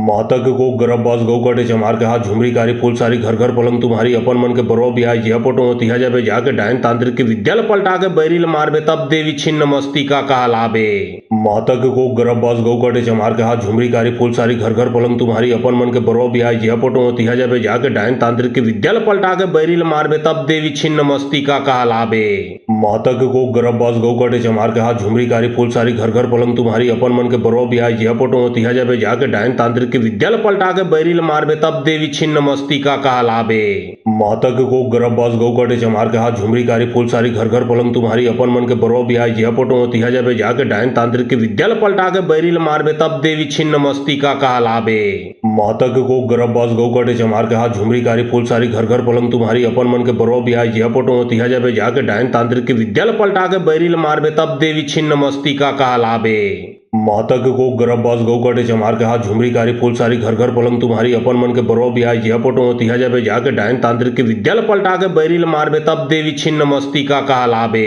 मातक को गरबबाज गौ कटे चमार के हाथ झुमरी कारी फूल सारी घर घर पलंग तुम्हारी अपन मन के बरो बिहाई जिया फोटो तिहा जाबे जाके डायन तांत्रिक के विद्याल पलटा के बैरिल मारबे तब देवी छिन्न मस्ती का कहलाबे। मातक को गरबबाज गौ कटे चमार के हाथ झुमरी कारी फूल सारी घर घर पलंग तुम्हारी अपन मन के बरो बिहाई जिया फोटो तिहा जाबे जाके डायन तांत्रिक के विद्याल पलटा के बैरिल मारबे तब देवी छिन्न मस्ती का कहलाबे। मातक को गरबबाज गौ कटे चमार के हाथ झुमरी कारी फूल सारी घर घर पलंग तुम्हारी अपन मन के बरो बिहाई जिया फोटो तिहा जाबे जाके डायन तांत्रिक के विद्याल पलटा के बैरिल मारबे तब देवी छिन्न मस्ती का कहलाबे। मातक को गरबबाज गौ कटे चमार के हाथ झुमरी कारी फूल सारी घर घर पलंग तुम्हारी अपन मन के बरो बिहाई जिया फोटो तिहा जाबे जाके डायन तांत्रिक के विद्याल पलटा के बैरिल मारबे तब देवी छिन्न मस्ती का कहलाबे। मातक को गरबबाज गौ कटे चमार के हाथ झुमरी कारी फूल सारी घर घर पलंग तुम्हारी अपन मन के बरो बिहाई जिया फोटो तिहा जाबे जाके डायन तांत्रिक के विद्याल पलटा के बैरिल मारबे तब देवी छिन्न मस्ती का कहलाबे। मातक को गरबबाज गौ कटे चमार के हाथ झुमरी कारी फूल सारी घर घर पलंग तुम्हारी अपन मन के बरो बिहाई जिया फोटो तिहा जाबे जाके डायन तांत्रिक के विद्याल पलटा के बैरिल मारबे तब देवी छिन्न मस्ती का कहलाबे।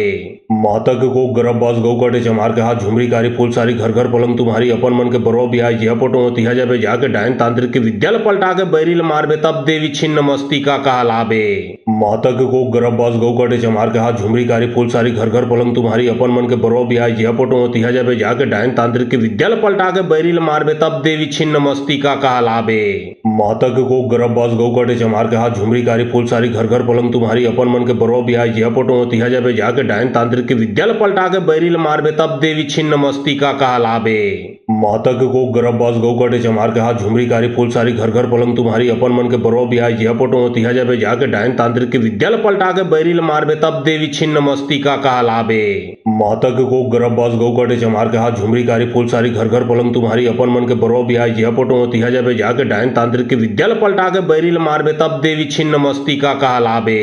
मातक को गरबबाज गौ कटे चमार के हाथ झुमरी कारी फूल सारी घर घर पलंग तुम्हारी अपन मन के बरो बिहाई जिया फोटो तिहा जाबे जाके डायन तांत्रिक के विद्याल पलटा के बैरिल मारबे तब देवी छिन्न मस्ती का कहलाबे। मातक को गरबबाज गौ कटे चमार के हाथ झुमरी कारी फूल सारी घर घर पलंग तुम्हारी अपन मन के बरो बिहाई जिया फोटो तिहा जाबे जाके डायन तांत्रिक के विद्याल पलटा के बैरिल मारबे तब देवी छिन्न मस्ती का कहलाबे। महतक को गरबबाज गौ काटे चमार के हाथ झुमरी कारी फूल सारी घर घर पलंग तुम्हारी अपन मन के बरो बिहाय जिया पोटो तिहा जाबे जाके डायन तांत्रिक के विद्याल पलटा के बैरिल मारबे तब देवी छिन्न मस्ती का कहलाबे। महतक को गरबबाज गौ काटे चमार के हाथ झुमरी कारी फूल सारी घर घर पलंग तुम्हारी अपन मन के बरो बिहाय जिया पोटो तिहा जाबे जाके डायन तांत्रिक के विद्याल पलटा के बैरिल मारबे तब देवी छिन्न मस्ती का कहलाबे। महतक को गरबबाज गौ काटे चमार के हाथ झुमरी कारी फूल सारी घर घर पलंग तुम्हारी अपन मन के बरो बिहाय जिया पोटो तिहा जाबे जाके डायन तांत्रिक के विद्याल पलटा के बैरिल मारबे तब देवी छिन्न मस्ती का कहलाबे।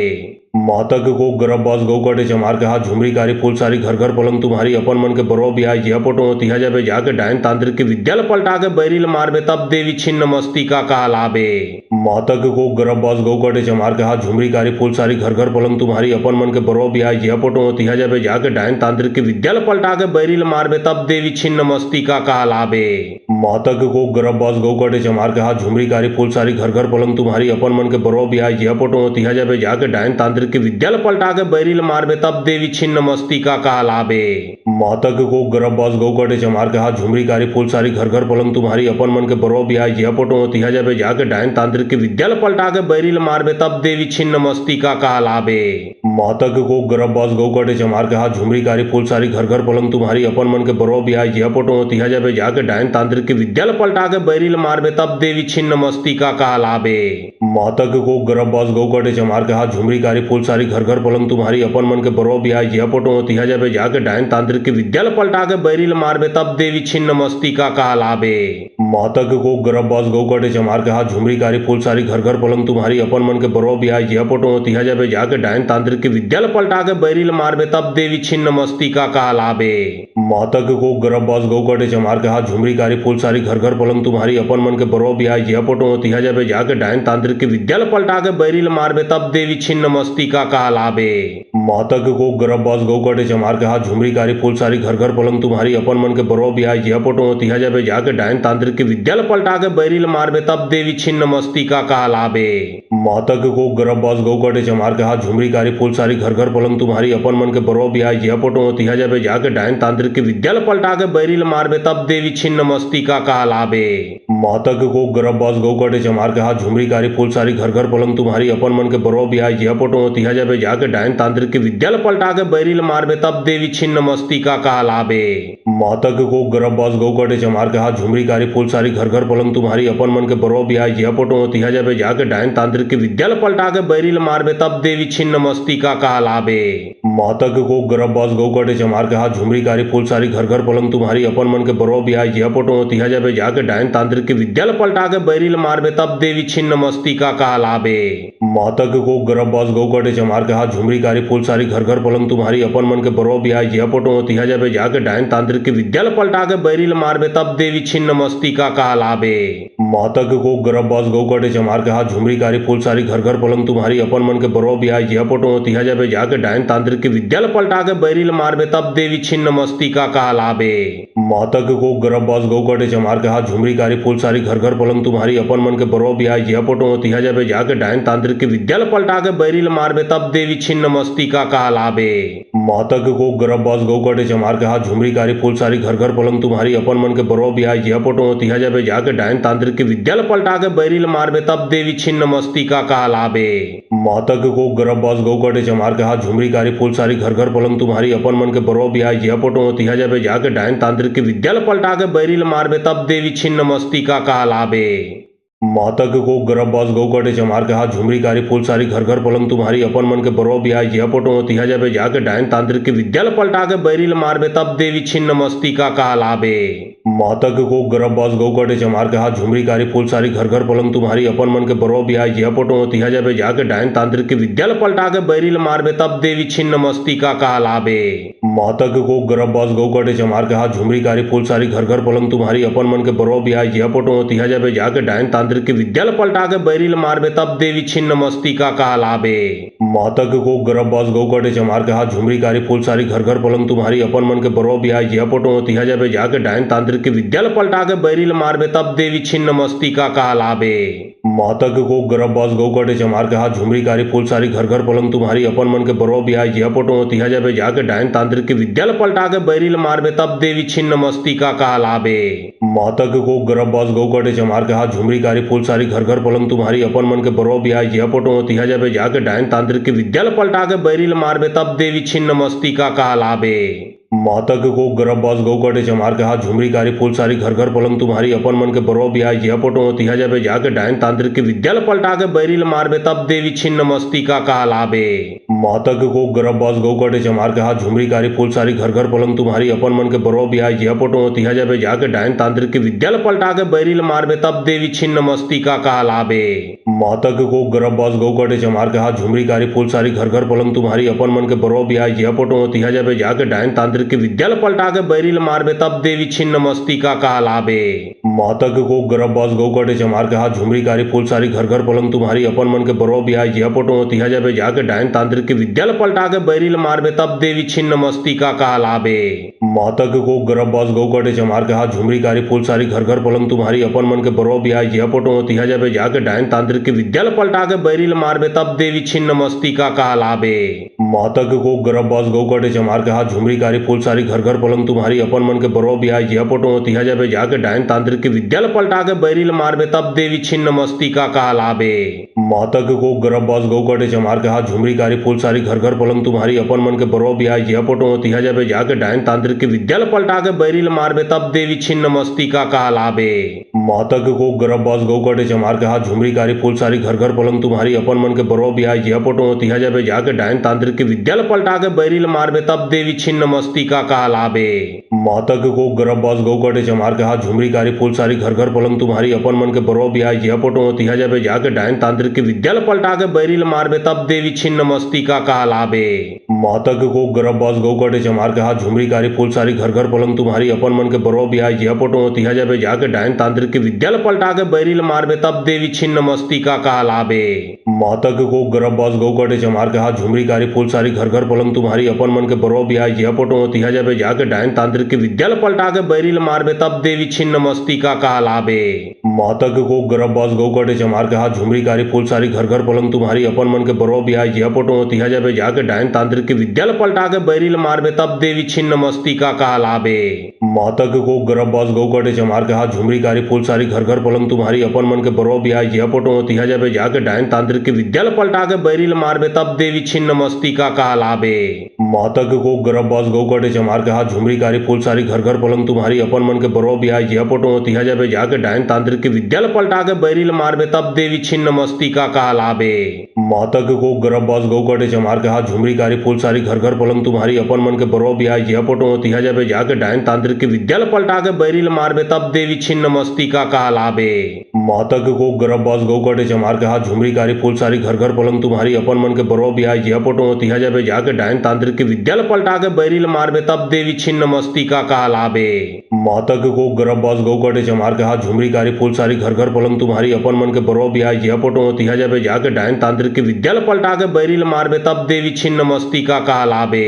महतक को गरबबाज गौ काटे चमार के हाथ झुमरी कारी फूल सारी घर घर पलंग तुम्हारी अपन मन के बरो बिहाय जिया पोटो तिहा जाबे जाके डायन तांत्रिक के विद्याल पलटा के बैरिल मारबे तब देवी छिन्न मस्ती का कहलाबे। महतक को गरबबाज गौ काटे चमार के हाथ झुमरी कारी फूल सारी घर घर पलंग तुम्हारी अपन मन के बरो बिहाय जिया पोटो तिहा जाबे जाके डायन तांत्रिक के विद्याल पलटा के बैरिल मारबे तब देवी छिन्न मस्ती का कहलाबे। महतक को गरबबाज गौ काटे चमार के हाथ झुमरी कारी फूल सारी घर घर पलंग तुम्हारी अपन मन के बरो बिहाय जिया पोटो तिहा जाबे जाके डायन तांत्रिक के विद्याल पलटा के बैरिल मारबे तब देवी छिन्न मस्ती का कहलाबे। महतक को गरबबाज गौ काटे चमार के हाथ झुमरी कारी फूल सारी घर घर पलंग तुम्हारी अपन मन के बरो बिहाय जिया पोटो तिहा जाबे जाके डायन तांत्रिक के विद्याल पलटा के बैरिल मारबे तब देवी छिन्न मस्ती का कहलाबे। महतक को गरबबाज गौ काटे चमार के हाथ झुमरी कारी फूल सारी घर घर पलंग तुम्हारी अपन मन के बरो बिहाय जिया पोटो तिहा जाबे जाके डायन तांत्रिक के विद्याल पलटा के बैरिल मारबे तब देवी छिन्न मस्ती का कहलाबे। महतक को गरबबाज गौ काटे चमार के हाथ झुमरी कारी फूल सारी घर घर पलंग तुम्हारी अपन मन के बरो बिहाय जिया पोटो तिहा जाबे जाके डायन तांत्रिक के विद्याल पलटा के बैरिल मारबे तब देवी छिन्न मस्ती का कहलाबे। महतक को गरबबाज गौ काटे चमार के हाथ झुमरी कारी फूल सारी घर घर पलंग तुम्हारी अपन मन के बरो बिहाय जिया पोटो तिहा जाबे जाके डायन तांत्रिक के विद्याल पलटा के बैरिल मारबे तब देवी छिन्न मस्ती का कहलाबे। महतक को गरबबाज गौ काटे चमार के हाथ झुमरी कारी फूल सारी घर घर पलंग तुम्हारी अपन मन के बरो बिहाय जिया पोटो तिहा जाबे जाके डायन तांत्रिक के विद्याल पलटा के बैरिल मारबे तब देवी छिन्न मस्ती का कहलाबे। महतक को गरबबाज गौ काटे चमार के हाथ झुमरी कारी फूल सारी घर घर पलंग तुम्हारी अपन मन के बरो बिहाय जिया पोटो तिहा जाबे जाके डायन तांत्रिक के विद्याल पलटा के बैरिल मारबे तब देवी छिन्न मस्ती का कहलाबे। महतक को गरबबाज गौ काटे चमार के हाथ झुमरी कारी फूल सारी घर घर पलंग तुम्हारी अपन मन के बरो बिहाय जिया पोटो तिहा जाबे जाके डायन तांत्रिक के विद्याल पलटा के बैरिल मारबे तब देवी छिन्न मस्ती का कहलाबे। महतक को गरबबाज गौ काटे चमार के हाथ झुमरी कारी फूल सारी घर घर पलंग तुम्हारी अपन मन के बरो बिहाय जिया पोटो तिहा जाबे जाके डायन तांत्रिक के विद्याल पलटा के बैरिल मारबे तब देवी छिन्न मस्ती का कहलाबे। महतक को गरबबाज गौ काटे चमार के हाथ झुमरी कारी फूल सारी घर घर पलंग तुम्हारी अपन मन के बरो बिहाय जिया पोटो तिहा जाबे जाके डायन तांत्रिक के विद्याल पलटा के बैरिल मारबे तब देवी छिन्न मस्ती का कहलाबे। महतक को गरबबाज गौ काटे चमार के हाथ झुमरी कारी फूल सारी घर घर पलंग तुम्हारी अपन मन के बरो बिहाय जिया पोटो तिहा जाबे जाके डायन तांत्रिक के विद्याल पलटा के बैरिल मारबे तब देवी छिन्न मस्ती का कहलाबे। महतक को गरबबाज गौ काटे चमार के हाथ झुमरी कारी फूल सारी घर घर पलंग तुम्हारी अपन मन के बरो बिहाय जिया पोटो तिहा जाबे जाके डायन तांत्रिक के विद्याल पलटा के बैरिल मारबे तब देवी छिन्न मस्ती का कहलाबे। महतक को गरबबाज गौ काटे चमार के हाथ झुमरी कारी फूल सारी घर घर पलंग तुम्हारी अपन मन के बरो बिहाय जिया पोटो तिहा जाबे जाके डायन तांत्रिक के विद्याल पलटा के बैरिल मारबे तब देवी छिन्न मस्ती का कहलाबे। महतक को गरबबाज गौ काटे चमार के हाथ झुमरी कारी फूल सारी घर घर पलंग तुम्हारी अपन मन के बरो बिहाय जिया पोटो तिहा जाबे जाके डायन तांत्रिक के विद्याल पलटा के बैरिल मारबे तब देवी छिन्न मस्ती का कहलाबे। महतक को गरबबाज गौ काटे चमार के हाथ झुमरी कारी फूल सारी घर घर पलंग तुम्हारी अपन मन के बरो बिहाय जिया पोटो तिहा जाबे जाके डायन तांत्रिक के विद्याल पलटा के बैरिल मारबे तब देवी छिन्न मस्ती का कहलाबे। महतक को गरबबाज गौ काटे चमार के हाथ झुमरी कारी फूल सारी घर घर पलंग तुम्हारी अपन मन के बरो बिहाय जिया पोटो तिहा जाबे जाके डायन तांत्रिक के विद्याल पलटा के बैरिल मारबे तब देवी छिन्न मस्ती का कहलाबे। महतक को गरबबाज गौ काटे चमार के हाथ झुमरी कारी फूल सारी घर घर पलंग तुम्हारी अपन मन के बरो बिहाय जिया पोटो तिहा जाबे जाके डायन तांत्रिक के विद्याल पलटा के बैरिल मारबे तब देवी छिन्न मस्ती का कहलाबे। महतक को गरबबाज गौ काटे चमार के हाथ झुमरी कारी फूल सारी घर घर पलंग तुम्हारी अपन मन के बरो बिहाय जिया पोटो तिहा जाबे जाके डायन तांत्रिक के विद्याल पलटा के बैरिल मारबे तब देवी छिन्न मस्ती का कहलाबे। महतक को गरबबाज गौ काटे चमार के हाथ झुमरी कारी फूल सारी घर घर पलंग तुम्हारी अपन मन के बरो बिहाय जिया पोटो तिहा जाबे जाके डायन तांत्रिक के विद्याल पलटा के बैरिल मारबे तब देवी छिन्न मस्ती का कहलाबे। महतक को गरबबाज गौ काटे चमार के हाथ झुमरी कारी फूल सारी घर घर पलंग तुम्हारी अपन मन के बरो बिहाय जिया पोटो तिहा जाबे जाके डायन तांत्रिक के विद्याल पलटा के बैरिल मारबे तब देवी छिन्न मस्ती का कहलाबे। महतक को गरबबाज गौ काटे चमार के हाथ झुमरी कारी फूल सारी घर घर पलंग तुम्हारी अपन मन के बरो बिहाय जिया पोटो तिहा जाबे जाके डायन तांत्रिक के विद्याल पलटा के बैरिल मारबे तब देवी छिन्न मस्ती का कहलाबे। महतक को गरबबाज गौ कटे चमार के हाथ झुमरी कारी फूल सारी घर घर पलंग तुम्हारी अपन मन के बरो बिहाई जिया पोटो तिहा जाबे जाके डायन तांत्रिक के विद्याल पलटा के बैरिल मारबे तब देवी छिन्न मस्ती का कहलाबे। महतक को गरबबाज गौ कटे चमार के हाथ झुमरी कारी फूल सारी घर घर पलंग तुम्हारी अपन मन के बरो बिहाई जिया पोटो तिहा जाबे जाके डायन तांत्रिक के विद्याल पलटा के बैरिल मारबे तब देवी छिन्न मस्ती का कहलाबे। महतक को गरबबाज गौ कटे चमार के हाथ झुमरी कारी फूल सारी घर घर पलंग तुम्हारी अपन मन के बरो बिहाई जिया पोटो तिहा जाबे जाके डायन तांत्रिक के विद्याल पलटा के बैरिल मारबे तब देवी छिन्न मस्ती का कहलाबे। महतक को गरबबाज गौ कटे चमार के हाथ झुमरी कारी फूल सारी घर घर पलंग तुम्हारी अपन मन के बरो बिहाई जिया पोटो तिहा जाबे जाके डायन तांत्रिक के विद्याल पलटा के बैरिल मारबे तब देवी छिन्न मस्ती का कहलाबे। महतक को गरबबाज गौ कटे चमार के हाथ झुमरी कारी फूल सारी घर घर पलंग तुम्हारी अपन मन के बरो बिहाई जिया पोटो तिहा जाबे जाके डायन तांत्रिक के विद्याल पलटा के बैरिल मारबे तब देवी छिन्न मस्ती का कहलाबे। महतक को गरबबाज गौ कटे चमार के हाथ झुमरी कारी फूल सारी घर घर पलंग तुम्हारी अपन मन के बरो बिहाई जिया पोटो तिहा जाबे जाके डायन तांत्रिक के विद्याल पलटा के बैरिल मारबे तब देवी छिन्न मस्ती का कहलाबे। महतक को गरबबाज गौ कटे चमार के हाथ झुमरी कारी फूल सारी घर घर पलंग तुम्हारी अपन मन के बरो बिहाई जिया पोटो तिहा जाबे जाके डायन तांत्रिक के विद्याल पलटा के बैरिल मारबे तब देवी छिन्न मस्ती का कहलाबे। महतक को गरबबाज गौ कटे चमार के हाथ झुमरी कारी फूल सारी घर घर पलंग तुम्हारी अपन मन के बरो बिहाई जिया पोटो तिहा जाबे जाके डायन तांत्रिक के विद्याल पलटा के बैरिल मारबे तब देवी छिन्न मस्ती का कहलाबे। महतक को गरबबाज गौ कटे चमार के हाथ झुमरी कारी फूल सारी घर घर पलंग तुम्हारी अपन मन के बरो बिहाई जिया पोटो तिहा जाबे जाके डायन तांत्रिक के विद्याल पलटा के बैरिल मारबे तब देवी छिन्न मस्ती का कहलाबे। महतक को गरबबाज गौ कटे चमार के हाथ झुमरी कारी फूल सारी घर घर पलंग तुम्हारी अपन मन के बरो बिहाई जिया पोटो तिहा जाबे जाके डायन तांत्रिक के विद्याल पलटा के बैरिल मारबे तब देवी छिन्न मस्ती का कहलाबे। महतक को गरबबाज गौ कटे चमार के हाथ झुमरी कारी फूल सारी घर घर पलंग तुम्हारी अपन मन के बरो बिहाई जिया पोटो तिहा जाबे जाके डायन तांत्रिक के विद्याल पलटा के बैरिल मारबे तब देवी छिन्न मस्ती का कहलाबे। महतक को गरबबाज गौ कटे चमार के हाथ झुमरी कारी फूल सारी घर घर पलंग तुम्हारी अपन मन के बरो बिहाई जिया पोटो तिहा जाबे जाके डायन तांत्रिक के विद्याल पलटा के बैरिल मारबे तब देवी छिन्न मस्ती का कहलाबे। महतक को गरबबाज गौ कटे चमार के हाथ झुमरी कारी फूल सारी घर घर पलंग तुम्हारी अपन मन के बरो बिहाई जिया पोटो तिहा जाबे जाके डायन तांत्रिक के विद्याल पलटा के बैरिल मारबे तब देवी छिन्न मस्ती का कहलाबे। महतक को गरबबाज गौ कटे चमार के हाथ झुमरी कारी फूल सारी घर घर पलंग तुम्हारी अपन मन के बरो बिहाई जिया पोटो तिहा जाबे जाके डायन तांत्रिक के विद्याल पलटा के बैरिल मारबे तब देवी छिन्न मस्ती का कहलाबे। महतक को गरबबाज गौ कटे चमार के हाथ झुमरी कारी फूल सारी घर घर पलंग तुम्हारी अपन मन के बरो बिहाई जिया पोटो तिहा जाबे जाके डायन तांत्रिक के विद्याल पलटा के बैरिल मारबे तब देवी छिन्न मस्ती का कहलाबे। महतक को गरबबाज गौ कटे चमार के हाथ झुमरी कारी फूल सारी घर घर पलंग तुम्हारी अपन मन के बरो बिहाई जिया पोटो तिहा जाबे जाके डायन तांत्रिक के विद्याल पलटा के बैरिल मारबे तब देवी छिन्न मस्ती का कहलाबे। महतक को गरबबाज गौ कटे चमार के हाथ झुमरी कारी फूल सारी घर घर पलंग तुम्हारी अपन मन के बरो बिहाई जिया पोटो तिहा जाबे जाके डायन तांत्रिक के विद्याल पलटा के बैरिल मारबे तब देवी छिन्न मस्ती का कहलाबे। महतक को गरबबाज गौ कटे चमार के हाथ झुमरी कारी फूल सारी घर घर पलंग तुम्हारी अपन मन के बरो बिहाई जिया पोटो तिहा जाबे जाके डायन तांत्रिक के विद्याल पलटा के बैरिल मारबे तब देवी छिन्न मस्ती का कहलाबे।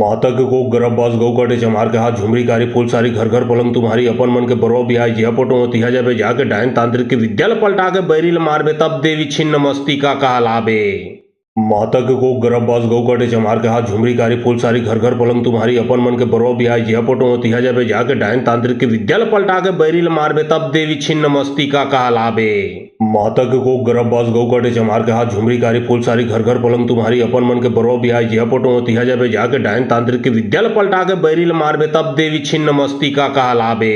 महतक को गरबबाज गौ कटे चमार के हाथ झुमरी कारी फूल सारी घर घर पलंग तुम्हारी अपन मन के बरो बिहाई जिया पोटो तिहा जाबे जाके डायन तांत्रिक के विद्याल पलटा के बैरिल मारबे तब देवी छिन्न मस्ती का कहलाबे। महतक को गरबबाज गौ कटे चमार के हाथ झुमरी कारी फूल सारी घर घर पलंग तुम्हारी अपन मन के बरो बिहाई जिया पोटो तिहा जाबे जाके डायन तांत्रिक के विद्याल पलटा के बैरिल मारबे तब देवी छिन्न मस्ती का कहलाबे। महतक को गरबबाज गौ कटे चमार के हाथ झुमरी कारी फूल सारी घर घर पलंग तुम्हारी अपन मन के बरो बिहाई जिया पोटो तिहा जाबे जाके डायन तांत्रिक के विद्याल पलटा के बैरिल मारबे तब देवी छिन्न मस्ती का कहलाबे।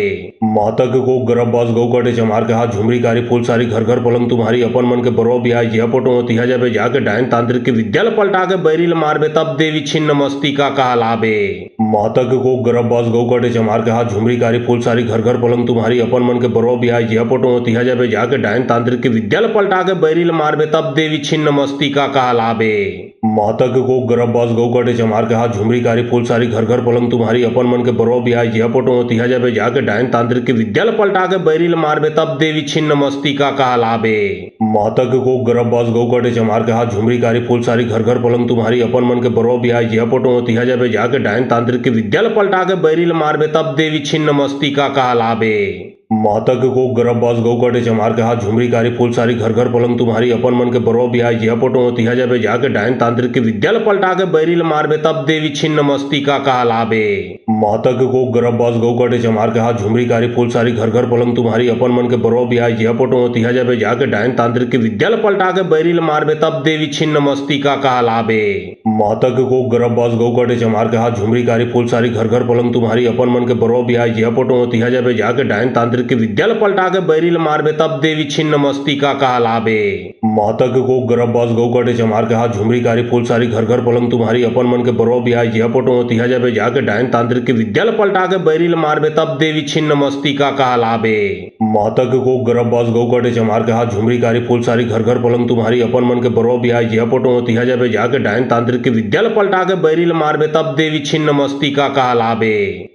महतक को गरबबाज गौ कटे चमार के हाथ झुमरी कारी फूल सारी घर घर पलंग तुम्हारी अपन मन के बरो बिहाई जिया पोटो तिहा जाबे जाके डायन तांत्रिक के विद्याल पलटा के बैरिल मारबे तब देवी छिन्न मस्ती का कहलाबे। महतक को गरबबाज गौ कटे चमार के हाथ झुमरी कारी फूल सारी घर घर पलंग तुम्हारी अपन मन के बरो बिहाई जिया पोटो तिहा जाबे जाके डायन तांत्रिक के विद्याल पलटा के बैरिल मारबे तब देवी छिन्न मस्ती का कहलाबे। महतक को गरबबाज गौ कटे चमार के हाथ झुमरी कारी फूल सारी घर घर पलंग तुम्हारी अपन मन के बरो बिहाई जिया पोटो तिहा जाबे जाके डायन तांत्रिक के विद्याल पलटा के बैरिल मारबे तब देवी छिन्न मस्ती का कहलाबे। महतक को गरबबाज गौ कटे चमार के हाथ झुमरी कारी फूल सारी घर घर पलंग तुम्हारी अपन मन के बरो बिहाई जिया पोटो तिहा जाबे जाके डायन तांत्रिक के विद्याल पलटा के बैरिल मारबे तब देवी छिन्न मस्ती का कहलाबे। महतक को गरबबाज गौ कटे चमार के हाथ झुमरी कारी फूल सारी घर घर पलंग तुम्हारी अपन मन के बरो बिहाई जिया पोटो तिहा जाबे जाके डायन तांत्रिक के विद्याल पलटा के बैरिल मारबे तब देवी छिन्न मस्ती का कहलाबे। मातक को गरबबाज गौ काटे चमार के हाथ झुमरी कारी फूल सारी घर घर पलंग तुम्हारी अपन मन के बरो बिहाई जिया पोटो तिहा जाबे जाके डायन तांत्रिक के विद्याल पलटा के बैरिल मारबे तब देवी छिन्न मस्तिका कहलाबे। मातक को गरबबाज गौ काटे चमार के हाथ झुमरी कारी फूल सारी घर घर पलंग तुम्हारी अपन मन के बरो बिहाई जिया पोटो तिहा जाबे जाके डायन तांत्रिक के विद्याल पलटा के बैरिल मारबे तब देवी छिन्न मस्तिका कहलाबे। मातक को गरबबाज गौ काटे चमार के हाथ झुमरी कारी फूल सारी घर घर पलंग तुम्हारी अपन मन के बरो बिहाई जिया पोटो तिहा जाबे जाके डायन तांत्रिक के विद्याल पलटा के बैरिल मारबे तब देवी छिन्न मस्तिका कहलाबे। मातक को गरबबाज गौ काटे चमार के हाथ झुमरी कारी फूल सारी घर घर पलंग तुम्हारी अपन मन के बरो बिहाई जिया पोटो तिहा जाबे जाके डायन तांत्रिक के विद्याल पलटा के बैरिल मारबे तब देवी छिन्न मस्तिका कहलाबे।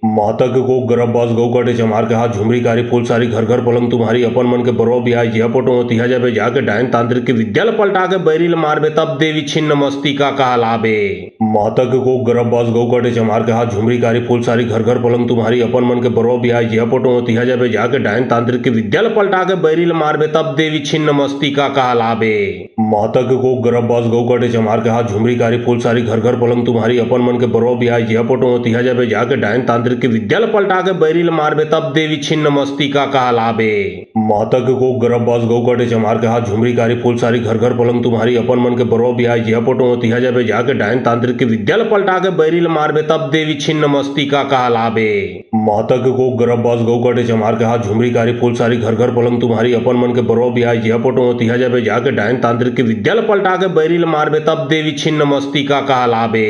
मातक को गरबबाज गौ काटे चमार के हाथ झुमरी कारी फूल सारी घर घर पलंग तुम्हारी अपन मन के बरो बिहाई जिया पोटो तिहा जाबे जाके डायन तांत्रिक के विद्याल पलटा के बैरिल मारबे तब देवी छिन्न मस्तिका कहलाबे। मातक को गरबबाज गौ काटे चमार के हाथ झुमरी कारी फूल सारी घर घर पलंग तुम्हारी अपन मन के बरो बिहाई जिया पोटो तिहा जाबे जाके डायन तांत्रिक के विद्याल पलटा के बैरिल मारबे तब देवी छिन्न मस्तिका कहलाबे। मातक को गरबबाज गौ काटे चमार के हाथ झुमरी कारी फूल सारी घर घर पलंग तुम्हारी अपन मन के बरो बिहाई जिया पोटो तिहा जाबे जाके डायन तांत्रिक के विद्याल पलटा के बैरिल मारबे तब देवी छिन्न मस्तिका कहलाबे। मातक को गरबबाज गौ काटे चमार के हाथ झुमरी कारी फूल सारी घर घर पलंग तुम्हारी अपन मन के बरो बिहाई जिया पोटो तिहा जाबे जाके डायन तांत्रिक के विद्याल पलटा के बैरिल मारबे तब देवी छिन्न मस्तिका कहलाबे। मातक को गरबबाज गौ काटे चमार के हाथ झुमरी कारी फूल सारी घर घर पलंग तुम्हारी अपन मन के बरो बिहाई जिया पोटो तिहा जाबे जाके डायन तांत्रिक के विद्याल पलटा के बैरिल मारबे तब देवी छिन्न मस्तिका कहलाबे।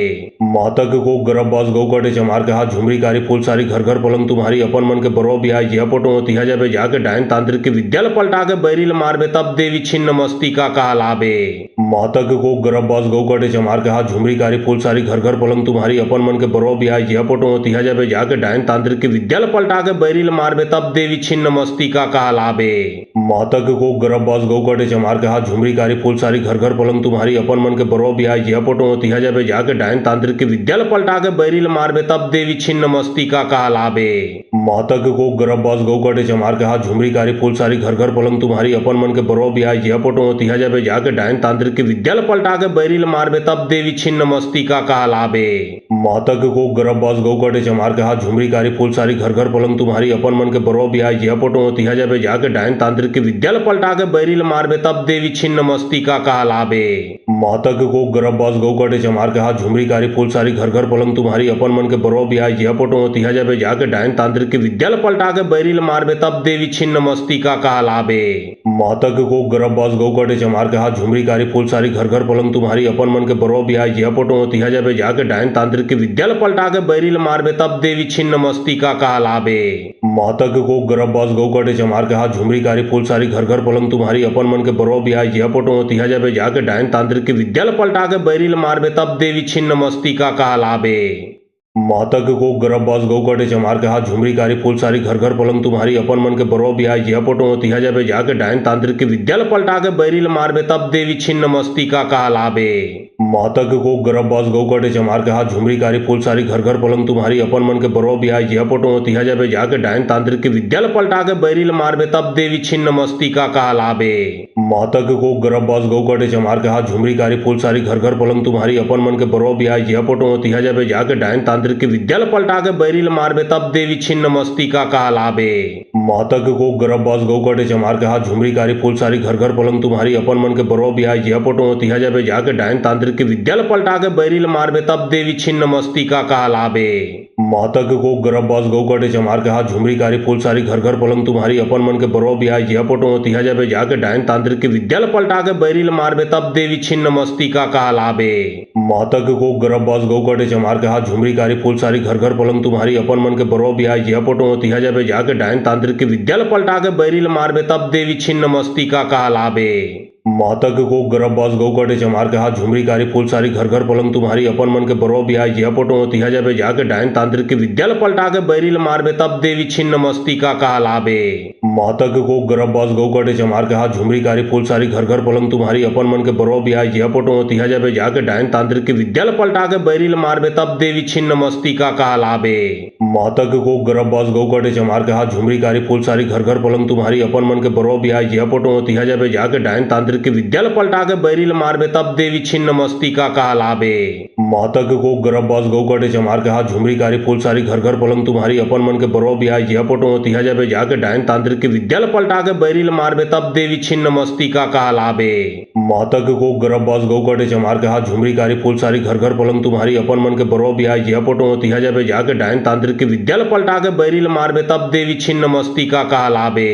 मातक को गरबबाज गौ काटे चमार के हाथ झुमरी कारी फूल सारी घर घर पलंग तुम्हारी अपन मन के बरो बिहाई जिया पोटो तिहा जाबे जाके डायन तांत्रिक के विद्याल पलटा के बैरिल मारबे तब देवी छिन्न मस्तिका कहलाबे। मातक को गरबबाज गौ काटे चमार के हाथ झुमरी कारी फूल सारी घर घर पलंग तुम्हारी अपन मन के बरो बिहाई जिया पोटो तिहा जाबे जाके डायन तांत्रिक के विद्याल पलटा के बैरिल मारबे तब देवी छिन्न मस्तिका कहलाबे। मातक को गरबबाज गौ काटे चमार के हाथ झुमरी कारी फूल सारी घर घर पलंग तुम्हारी अपन मन के बरो बिहाई जिया पोटो तिहा जाबे जाके डायन तांत्रिक के विद्याल पलटा के बैरिल मारबे तब देवी छिन्न मस्तिका कहलाबे। मातक को गरबबाज गौ काटे चमार के हाथ झुमरी कारी फूल सारी घर घर पलंग तुम्हारी अपन मन के बरो बिहाई जिया पोटो तिहा जाबे जाके डायन तांत्रिक के विद्याल पलटा के बैरिल मारबे तब देवी छिन्न मस्तिका कहलाबे। मातक को गरबबाज गौ काटे चमार के हाथ झुमरी कारी फूल सारी घर घर पलंग तुम्हारी अपन मन के बरो बिहाई जिया पोटो तिहा जाबे जाके डायन तांत्रिक के विद्याल पलटा के बैरिल मारबे तब देवी छिन्न मस्तिका कहलाबे। मातक को गरबबाज गौ काटे चमार के हाथ झुमरी कारी फूल सारी घर घर पलंग तुम्हारी अपन मन के बरो बिहाई जिया पोटो तिहा जाबे जाके डायन तांत्रिक के विद्याल पलटा के बैरिल मारबे तब देवी छिन्न मस्तिका कहलाबे। मातक को गरबबाज गौ काटे चमार के हाथ झुमरी कारी फूल सारी घर घर पलंग तुम्हारी अपन मन के बरो बिहाई जिया पोटो तिहा जाबे जाके डायन तांत्रिक के विद्याल पलटा के बैरिल मारबे तब देवी छिन्न मस्तिका कहलाबे। मातक को गरबबाज गौ काटे चमार के हाथ झुमरी कारी फूल सारी घर घर पलंग तुम्हारी अपन मन के बरो बिहाई जिया पोटो तिहा जाबे जाके डायन तांत्रिक के विद्याल पलटा के बैरिल मारबे तब देवी छिन्न मस्तिका कहलाबे। मातक को गरबबाज गौ काटे चमार के हाथ झुमरी कारी फूल सारी घर घर पलंग तुम्हारी अपन मन के बरो बिहाई जिया पोटो तिहा जाबे जाके डायन तांत्रिक के विद्याल पलटा के बैरिल मारबे तब देवी छिन्न मस्तिका कहलाबे। मातक को गरबबाज गौ काटे चमार के हाथ झुमरी कारी फूल सारी घर घर पलंग तुम्हारी अपन मन के बरो बिहाई जिया पोटो तिहा जाबे जाके डायन तांत्रिक के विद्याल पलटा के बैरिल मारबे तब देवी छिन्न मस्तिका कहलाबे। मातक को गरबबाज गौ काटे चमार के हाथ झुमरी कारी फूल सारी घर घर पलंग तुम्हारी अपन मन के बरो बिहाई जिया पोटो तिहा जाबे जाके डायन तांत्रिक के विद्याल पलटा के बैरिल मारबे तब देवी छिन्न मस्तिका कहलाबे। मातक को गरबबाज गौ काटे चमार के हाथ झुमरी कारी फूल सारी घर घर पलंग तुम्हारी अपन मन के बरो बिहाई जिया पोटो तिहा जाबे जाके डायन तांत्रिक के विद्याल पलटा के बैरिल मारबे तब देवी छिन्न मस्तिका कहलाबे। मातक को गरबबाज गौ काटे चमार के हाथ झुमरी कारी फूल सारी घर घर पलंग तुम्हारी अपन मन के बरो बिहाई जिया पोटो तिहा जाबे जाके डायन तांत्रिक के विद्याल पलटा के बैरिल मारबे तब देवी छिन्न मस्तिका कहलाबे। मातक को गरबबाज गौ काटे चमार के हाथ झुमरी कारी फूल सारी घर घर पलंग तुम्हारी अपन मन के बरो बिहाई जिया पोटो तिहा जाबे जाके डायन तांत्रिक के विद्याल पलटा के बैरिल मारबे तब देवी छिन्न मस्तिका कहलाबे। मातक को गरबबाज गौ काटे चमार के हाथ झुमरी कारी फूल सारी घर घर पलंग तुम्हारी अपन मन के बरो बिहाई जिया पोटो तिहा जाबे जाके डायन तांत्रिक के विद्याल पलटा के बैरिल मारबे तब देवी छिन्न मस्तिका कहलाबे। मातक को गरबबाज गौ काटे चमार के हाथ झुमरी कारी फूल सारी घर घर पलंग तुम्हारी अपन मन के बरो बिहाई जिया पोटो तिहा जाबे जाके डायन तांत्रिक के विद्याल पलटा के बैरिल मारबे तब देवी छिन्न मस्तिका कहलाबे। मातक को गरबबाज गौ काटे चमार के हाथ झुमरी कारी फूल सारी घर घर पलंग तुम्हारी अपन मन के बरो बिहाई जिया पोटो तिहा जाबे जाके डायन तांत्रिक के विद्याल पलटा के बैरिल मारबे तब देवी छिन्न मस्तिका कहलाबे। मातक को गर्भवास गौ काटे चमार के हाथ झुमरी कारी फूल सारी घर घर पलंग तुम्हारी अपन मन के बरो भी आई जिया पोटो तिहा जाबे जाके डायन तांत्रिक के विद्याल पलटा के बैरिल मारबे तब देवी छिन्न मस्तिका कहलाबे। मातक को गर्भवास गौ काटे चमार के हाथ झुमरी कारी फूल सारी घर घर पलंग तुम्हारी अपन मन के बरो भी आई जिया पोटो तिहा जाबे जाके डायन तांत्रिक के विद्याल पलटा के बैरिल मारबे तब देवी छिन्न मस्तिका कहलाबे।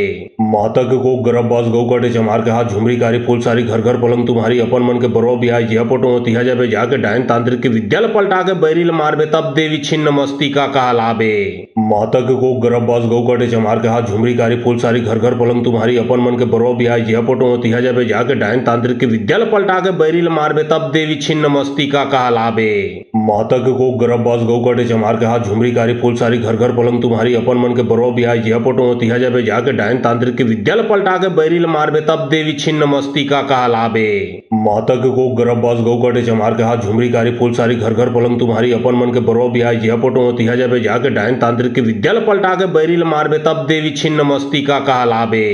मातक को गर्भवास गौ काटे चमार के हाथ झुमरी कारी फूल सारी घर घर पलंग तुम्हारी अपन मन के बरो भी आई जिया पोटो तिहा जाबे जाके डायन तांत्रिक के विद्याल पलटा के बैरिल मारबे तब देवी छिन्न मस्तिका कहलाबे। मातक को गर्भवास गौ काटे चमार के हाथ झुमरी कारी फूल सारी घर घर पलंग तुम्हारी अपन मन के बरो भी आई जिया पोटो तिहा जाबे जाके डायन तांत्रिक के विद्याल पलटा के बैरिल मारबे तब देवी छिन्न मस्तिका कहलाबे। मातक को गर्भवास गौ काटे चमार के हाथ झुमरी कारी फूल सारी घर घर पलंग तुम्हारी अपन मन के बरो भी आई जिया पोटो तिहा जाबे जाके डायन तांत्रिक के विद्याल पलटा के बैरिल मारबे तब देवी छिन्न मस्तिका कहलाबे। मातक को गर्भवास गौ काटे चमार के हाथ झुमरी कारी फूल सारी घर घर पलंग तुम्हारी अपन मन के बरो भी आई जिया पोटो तिहा जाबे जाके डायन तांत्रिक के विद्याल पलटा के बैरिल मारबे तब देवी छिन्न मस्तिका कहलाबे।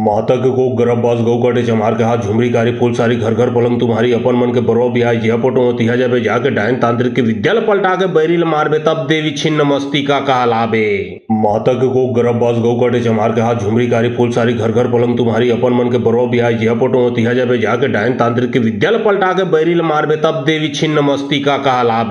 मातक को गर्भवास गौ काटे चमार के हाथ झुमरी कारी फूल सारी घर घर पलंग तुम्हारी अपन मन के बरो भी आई जिया पोटो तिहा जाबे जाके डायन तांत्रिक के विद्याल पलटा के बैरिल मारबे तब देवी छिन्न मस्तिका कहलाबे। मातक को गर्भवास गौ काटे चमार के हाथ झुमरी कारी फूल सारी घर घर पलंग तुम्हारी अपन मन के बरो भी आई जिया पोटो तिहा जाबे जाके डायन तांत्रिक के विद्याल पलटा के बैरिल मारबे तब देवी छिन्न मस्तिका कहलाबे।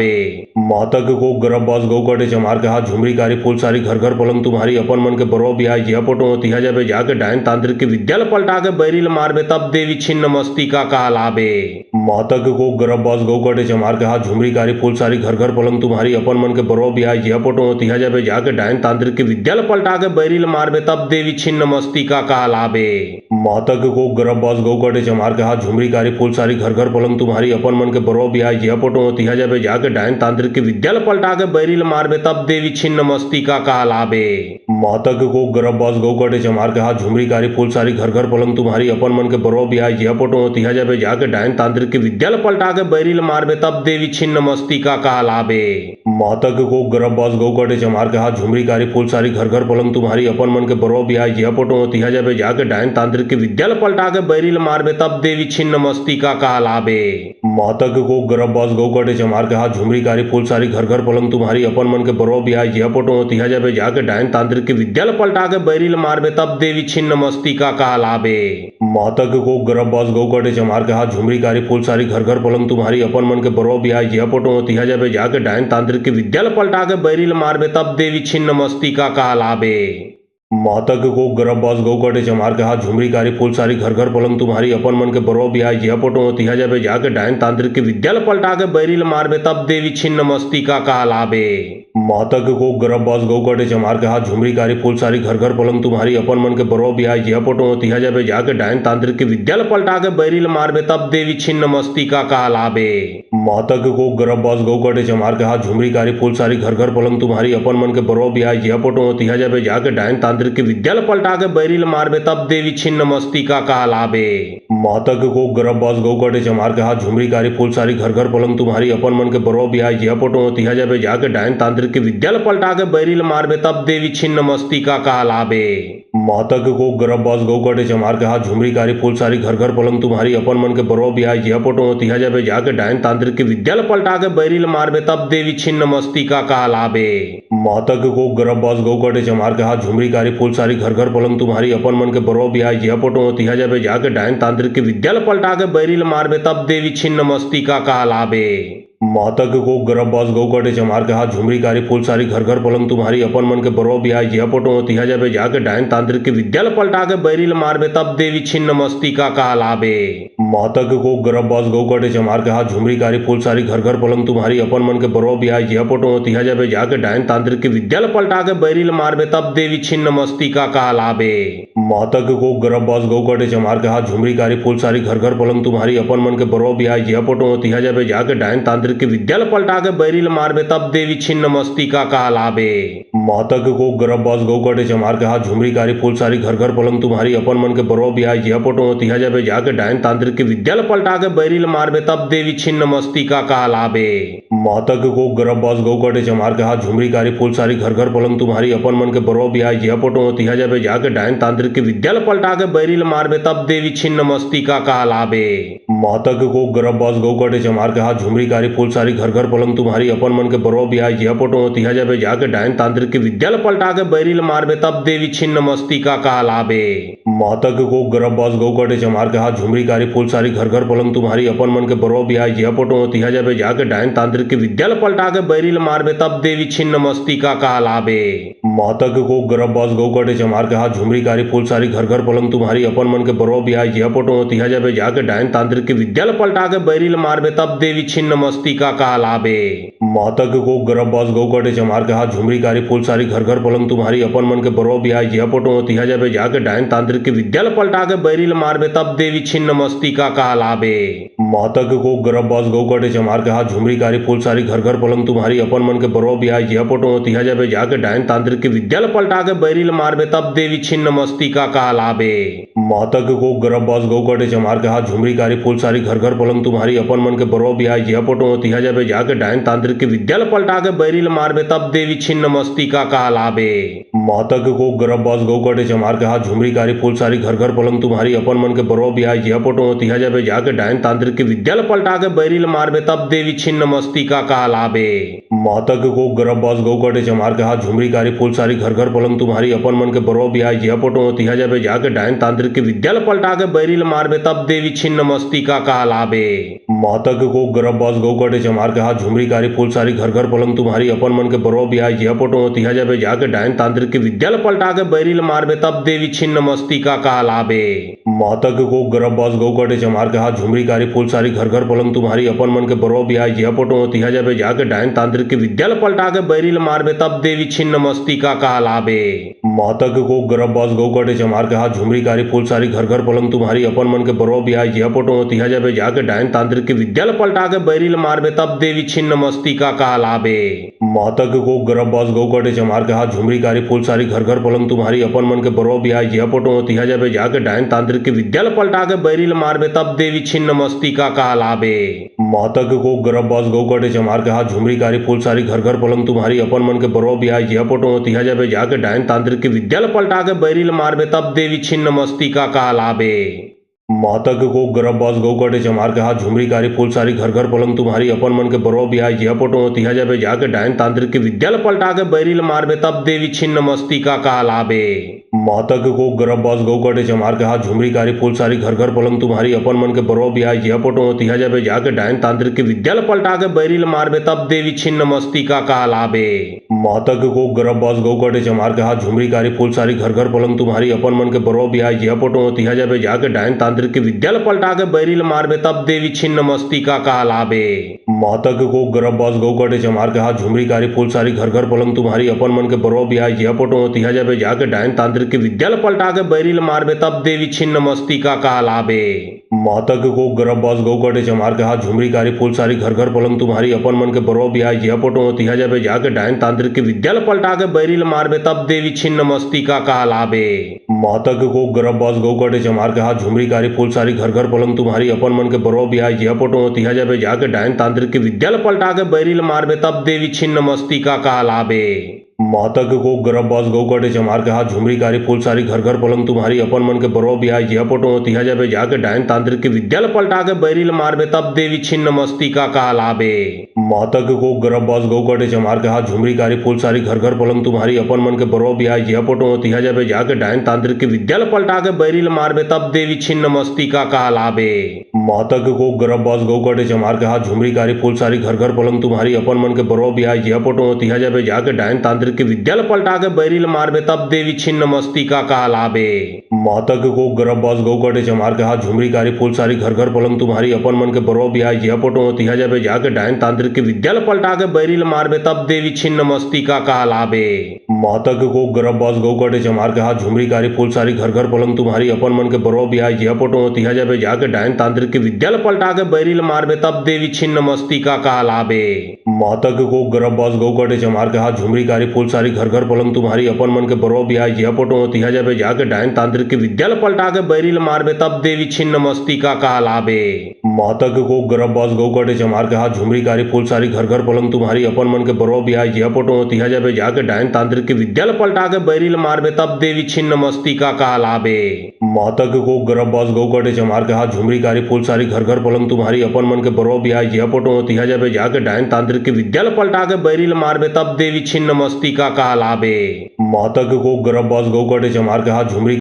मातक को गर्भवास गौ काटे चमार के हाथ झुमरी कारी फूल सारी घर घर पलंग तुम्हारी अपन मन के बरो भी आई जिया पोटो तिहा जाबे जाके डायन तांत्रिक के विद्याल पलटा के बैरिल मारबे तब देवी छिन्न मस्तिका कहलाबे। मातक को गर्भवास गौ काटे चमार के हाथ झुमरी कारी फूल सारी घर घर पलंग तुम्हारी अपन मन के बरो भी आई जिया पोटो तिहा जाबे जाके डायन तांत्रिक के विद्याल पलटा के बैरिल मारबे तब देवी छिन्न मस्तिका कहलाबे। मातक को गर्भवास गौ काटे चमार के हाथ झुमरी कारी फूल सारी घर घर पलंग तुम्हारी अपन मन के बरो भी आई जिया पोटो तिहा जाबे जाके डायन तांत्रिक के विद्याल पलटा के बैरिल मारबे तब देवी छिन्न मस्तिका कहलाबे। मातक को गर्भवास गौ काटे चमार के हाथ झुमरी कारी फूल सारी घर घर पलंग तुम्हारी अपन मन के बरो भी आई जिया पोटो तिहा जाबे जाके डायन तांत्रिक के विद्याल पलटा के बैरिल मारबे तब देवी छिन्न मस्तिका कहलाबे। मातक को गर्भवास गौ काटे चमार के हाथ झुमरी कारी फूल सारी घर घर पलंग तुम्हारी अपन मन के बरो भी आई जिया पोटो तिहा जाबे जाके डायन तांत्रिक के विद्याल पलटा के बैरिल मारबे तब देवी छिन्न मस्तिका कहलाबे। मातक को गर्भवास गौ काटे चमार के हाथ झुमरी कारी फूल सारी घर घर पलंग तुम्हारी अपन मन के बरो भी आई जिया पोटो तिहा जाबे जाके डायन तांत्रिक के विद्याल पलटा के बैरिल मारबे तब देवी छिन्न मस्तिका कहलाबे। मातक को गर्भवास गौ काटे चमार के हाथ झुमरी कारी फूल सारी घर घर पलंग तुम्हारी अपन मन के बरो भी आई जिया पोटो तिहा जाबे जाके डायन तांत्रिक के विद्याल पलटा के बैरिल मारबे तब देवी छिन्न मस्तिका कहलाबे। मातक को गर्भवास गौ काटे चमार के हाथ झुमरी कारी फूल सारी घर घर पलंग तुम्हारी अपन मन के बरो भी आई जिया पोटो तिहा जाबे जाके डायन तांत्रिक के विद्याल पलटा के बैरिल मारबे तब देवी छिन्न मस्तिका कहलाबे। मातक को गर्भवास गौ काटे चमार के हाथ झुमरी कारी फूल सारी घर घर पलंग तुम्हारी अपन मन के बरो भी आई जिया पोटो तिहा जाबे जाके डायन तांत्रिक के विद्याल पलटा के बैरिल मारबे तब देवी छिन्न मस्तिका कहलाबे। मातक को गर्भवास गौ काटे चमार के हाथ झुमरी कारी फूल सारी घर घर पलंग तुम्हारी अपन मन के बरो भी आई जिया पोटो तिहा जाबे जाके डायन तांत्रिक के विद्याल पलटा के बैरिल मारबे तब देवी छिन्न मस्तिका कहलाबे। मातक को गर्भवास गौ काटे चमार के हाथ झुमरी कारी फूल सारी घर घर पलंग तुम्हारी अपन मन के बरो भी आई जिया पोटो तिहा जाबे जाके डायन तांत्रिक के विद्याल पलटा के बैरिल मारबे तब देवी छिन्न मस्तिका कहलाबे। मातक को गर्भवास गौ काटे चमार के हाथ झुमरी कारी फूल सारी घर घर पलंग तुम्हारी अपन मन के बरो भी आई जिया पोटो तिहा जाबे जाके डायन तांत्रिक के विद्याल पलटा के बैरिल मारबे तब देवी छिन्न मस्तिका कहलाबे। मातक को गर्भवास गौ काटे चमार के हाथ झुमरी कारी फूल सारी घर घर पलंग तुम्हारी अपन मन के बरो भी आई जिया पोटो तिहा जाबे जाके डायन तांत्रिक के विद्याल पलटा के बैरिल मारबे तब देवी छिन्न मस्तिका कहलाबे। मातक को गर्भवास गौ काटे चमार के हाथ झुमरी कारी फूल सारी घर घर पलंग तुम्हारी अपन मन के बरो भी आई जिया पोटो तिहा जाबे जाके डायन तांत्रिक के विद्याल पलटा के बैरिल मारबे तब देवी छिन्न मस्तिका कहलाबे। मातक को गर्भवास गौ काटे चमार के हाथ झुमरी कारी फूल सारी घर घर पलंग तुम्हारी अपन मन के बरो भी आई जिया पोटो तिहा जाबे जाके डायन तांत्रिक के विद्याल पलटा के बैरिल मारबे तब देवी छिन्न मस्तिका कहलाबे। मातक को गर्भवास गौ काटे चमार के हाथ झुमरी कारी फूल सारी घर घर पलंग तुम्हारी अपन मन के बरो भी आई जिया पोटो तिहा जाबे जाके डायन तांत्रिक के विद्याल पलटा के बैरिल मारबे तब देवी छिन्न मस्तिका कहलाबे। मातक को गर्भवास गौ काटे चमार के हाथ झुमरी कारी फूल सारी घर घर पलंग तुम्हारी अपन मन के बरो भी आई जिया पोटो तिहा जाबे जाके डायन तांत्रिक के विद्याल पलटा के बैरिल मारबे तब देवी छिन्न मस्तिका कहलाबे। मातक को गरबबाज गौ काटे चमार के हाथ झुमरी कारी फूल सारी घर घर पलंग तुम्हारी अपन मन के बरो भी आई जिया पोटो तिहा जाबे जाके डायन तांत्रिक के विद्याल पलटा के बैरिल मारबे तब देवी छिन्न मस्तिका कहलाबे। मातक को गरबबाज गौ काटे चमार के हाथ झुमरी कारी फूल सारी घर घर पलंग तुम्हारी अपन मन के बरो भी आई जिया पोटो तिहा जाबे जाके डायन तांत्रिक के विद्याल पलटा के बैरिल मारबे तब देवी छिन्न मस्तिका कहलाबे। मातक को गरबबाज गौ काटे चमार के हाथ झुमरी कारी फूल सारी घर घर पलंग तुम्हारी अपन मन के बरो भी आई जिया पोटो तिहा जाबे जाके डायन तांत्रिक के विद्याल पलटा के बैरिल मारबे तब देवी छिन्न मस्तिका कहलाबे। मातक को गरबबाज गौ काटे चमार के हाथ झुमरी कारी फूल सारी घर घर पलंग तुम्हारी अपन मन के बरो भी आई जिया पोटो तिहा जाबे जाके डायन तांत्रिक के विद्याल पलटा के बैरिल मारबे तब देवी छिन्न मस्तिका कहलाबे। मातक को गरबबाज गौ काटे चमार के हाथ झुमरी कारी फूल सारी घर घर पलंग तुम्हारी अपन मन के बरो भी आई जिया पोटो तिहा जाबे जाके डायन तांत्रिक के विद्याल पलटा के बैरिल मारबे तब देवी छिन्न मस्तिका कहलाबे। मातक को गरबबाज गौ काटे चमार के हाथ झुमरी कारी फूल सारी घर घर पलंग तुम्हारी अपन मन के बरो भी आई जिया पोटो तिहा जाबे जाके डायन तांत्रिक के विद्याल पलटा के बैरिल मारबे तब देवी छिन्न मस्तिका कहलाबे। मातक को गरबबाज गौ काटे चमार के हाथ झुमरी कारी फूल सारी घर घर पलंग तुम्हारी अपन मन के बरो भी आई जिया पोटो तिहा जाबे जाके डायन तांत्रिक के विद्याल पलटा के बैरिल मारबे तब देवी छिन्न मस्तिका कहलाबे। मातक को गरबबाज गौ काटे चमार के हाथ झुमरी कारी फूल सारी घर घर पलंग तुम्हारी अपन मन के बरो भी आई जिया पोटो तिहा जाबे जाके डायन तांत्रिक के विद्याल पलटा के बैरिल मारबे तब देवी छिन्न मस्तिका कहलाबे। मातक को गरबबाज गौ काटे चमार के हाथ झुमरी कारी फूल सारी घर घर पलंग तुम्हारी अपन मन के बरो भी आई जिया पोटो तिहा जाबे जाके डायन तांत्रिक के विद्याल पलटा के बैरिल मारबे तब देवी छिन्न मस्तिका कहलाबे। मातक को गरबबाज गौ काटे चमार के हाथ झुमरी कारी फूल सारी घर घर पलंग तुम्हारी अपन मन के बरो भी आई जिया पोटो तिहा जाबे जाके डायन तांत्रिक के विद्याल पलटा के बैरिल मारबे तब देवी छिन्न मस्तिका कहलाबे। मातक को गरबबाज गौ काटे चमार के हाथ झुमरी कारी फूल सारी घर घर पलंग तुम्हारी अपन मन के बरो भी आई जिया पोटो तिहा जाबे जाके डायन तांत्रिक के विद्याल पलटा के बैरिल मारबे तब देवी छिन्न मस्तिका कहलाबे। मातक को गरबबाज गौ काटे चमार के हाथ झुमरी कारी फूल सारी घर घर पलंग तुम्हारी अपन मन के बरो भी आई जिया पोटो तिहा जाबे जाके डायन तांत्रिक के विद्याल पलटा के बैरिल मारबे तब देवी छिन्न मस्तिका कहलाबे। मातक को गरबबाज गौ काटे चमार के हाथ झुमरी कारी फूल सारी घर घर पलंग तुम्हारी अपन मन के बरो भी आई जिया पोटो तिहा जाबे जाके डायन तांत्रिक के विद्याल पलटा के बैरिल मारबे तब देवी छिन्न मस्तिका कहलाबे। मातक को गरबबाज गौ काटे चमार के हाथ झुमरी कारी फूल सारी घर घर पलंग तुम्हारी अपन मन के बरो भी आई जिया पोटो तिहा जाबे जाके डायन तांत्रिक के विद्याल पलटा के बैरिल मारबे तब देवी छिन्न मस्तिका कहलाबे। मातक को गरबबाज गौ काटे चमार के हाथ झुमरी कारी फूल सारी घर घर पलंग तुम्हारी अपन मन के बरो भी आई जिया पोटो तिहा जाबे जाके डायन तांत्रिक के विद्याल पलटा के बैरिल मारबे तब देवी छिन्न मस्तिका कहलाबे। मातक को गरबबाज गौ काटे चमार के हाथ झुमरी कारी फूल सारी घर घर पलंग तुम्हारी अपन मन के बरो भी आई जिया पोटो तिहा जाबे जाके डायन तांत्रिक के विद्याल पलटा के बैरिल मारबे तब देवी छिन्न मस्तिका कहलाबे। मातक को गरबबाज गौ काटे चमार के हाथ झुमरी कारी फूल सारी घर घर पलंग तुम्हारी अपन मन के बरो भी आई जिया पोटो तिहा जाबे जाके डायन तांत्रिक के विद्याल पलटा के बैरिल मारबे तब देवी छिन्न मस्तिका कहलाबे। मातक को गरबबाज गौ काटे चमार के हाथ झुमरी कारी फूल सारी घर घर पलंग तुम्हारी अपन मन के बरो भी आई जिया पोटो तिहा जाबे जाके डायन तांत्रिक के विद्याल पलटा के बैरिल मारबे तब देवी छिन्न मस्तिका कहलाबे। मातक को गरबबाज गौ काटे चमार के हाथ झुमरी कारी फूल सारी घर घर पलंग तुम्हारी अपन मन के बरो भी आई जिया पोटो तिहा जाबे जाके डायन तांत्रिक के विद्याल पलटा के बैरिल मारबे तब देवी छिन्न मस्तिका कहलाबे। मातक को गरबबाज गौ काटे चमार के हाथ झुमरी कारी फूल सारी घर घर पलंग तुम्हारी अपन मन के बरो भी आई जिया पोटो तिहा जाबे जाके डायन तांत्रिक के विद्याल पलटा के बैरिल मारबे तब देवी छिन्न मस्तिका कहलाबे। मातक को गरबबाज गौ काटे चमार के हाथ झुमरी कारी फूल सारी घर घर पलंग तुम्हारी अपन मन के बरो भी आई जिया पोटो तिहा जाबे जाके डायन तांत्रिक के विद्याल पलटा के बैरिल मारबे तब देवी छिन्न मस्तिका कहलाबे। मातक को गरबबाज गौ काटे चमार के हाथ झुमरी कारी फूल सारी घर घर पलंग तुम्हारी अपन मन के बरो भी आई जिया पोटो तिहा जाबे जाके डायन तांत्रिक के विद्याल पलटा के बैरिल मारबे तब देवी छिन्न मस्तिका कहलाबे। मातक को गरबबाज गौ काटे चमार के हाथ झुमरी कारी फूल सारी घर घर पलंग तुम्हारी अपन मन के बरो भी आई जिया पोटो तिहा जाबे जाके डायन तांत्रिक के विद्याल पलटा के बैरिल मारबे तब देवी छिन्न मस्तिका कहलाबे। मातक को गरबबाज गौ काटे चमार के हाथ झुमरी कारी फूल सारी घर घर पलंग तुम्हारी अपन मन के बरो भी आई जिया पोटो तिहा जाबे जाके डायन तांत्रिक के विद्याल पलटा के बैरिल मारबे तब देवी छिन्न मस्तिका कहलाबे। मातक को गरबबाज गौ काटे चमार के हाथ झुमरी कारी फूल सारी घर घर पलंग तुम्हारी अपन मन के बरो भी आई जिया पोटो तिहा जाबे जाके डायन तांत्रिक के विद्याल पलटा के बैरिल मारबे तब देवी छिन्न मस्तिका कहलाबे। मातक को गरबबाज गौ काटे चमार के हाथ झुमरी कारी फूल सारी घर घर पलंग तुम्हारी अपन मन के बरो भी आई जिया पोटो तिहा जाबे जाके डायन तांत्रिक के विद्याल पलटा के बैरिल मारबे तब देवी छिन्न मस्तिका कहलाबे। माता के को गरब बास गौ काटे चमार के हाथ झुमरी कारी फूल सारी घर घर पलंग तुम्हारी अपन मन के बरो भी आई जिया फोटो तिहा जाबे जाके डायन तांत्रिक के विद्याल पलटा के बैरिल मारबे तब देवी छिन्न मस्तिका कहलाबे। माता के को गरब बास गौ काटे चमार के हाथ झुमरी कारी फूल सारी घर घर पलंग तुम्हारी अपन मन के बरो भी आई जिया फोटो तिहा जाबे जाके डायन तांत्रिक के विद्याल पलटा के बैरिल मारबे तब देवी छिन्न मस्तिका कहलाबे। माता के को गरब बास गौ काटे चमार के हाथ झुमरी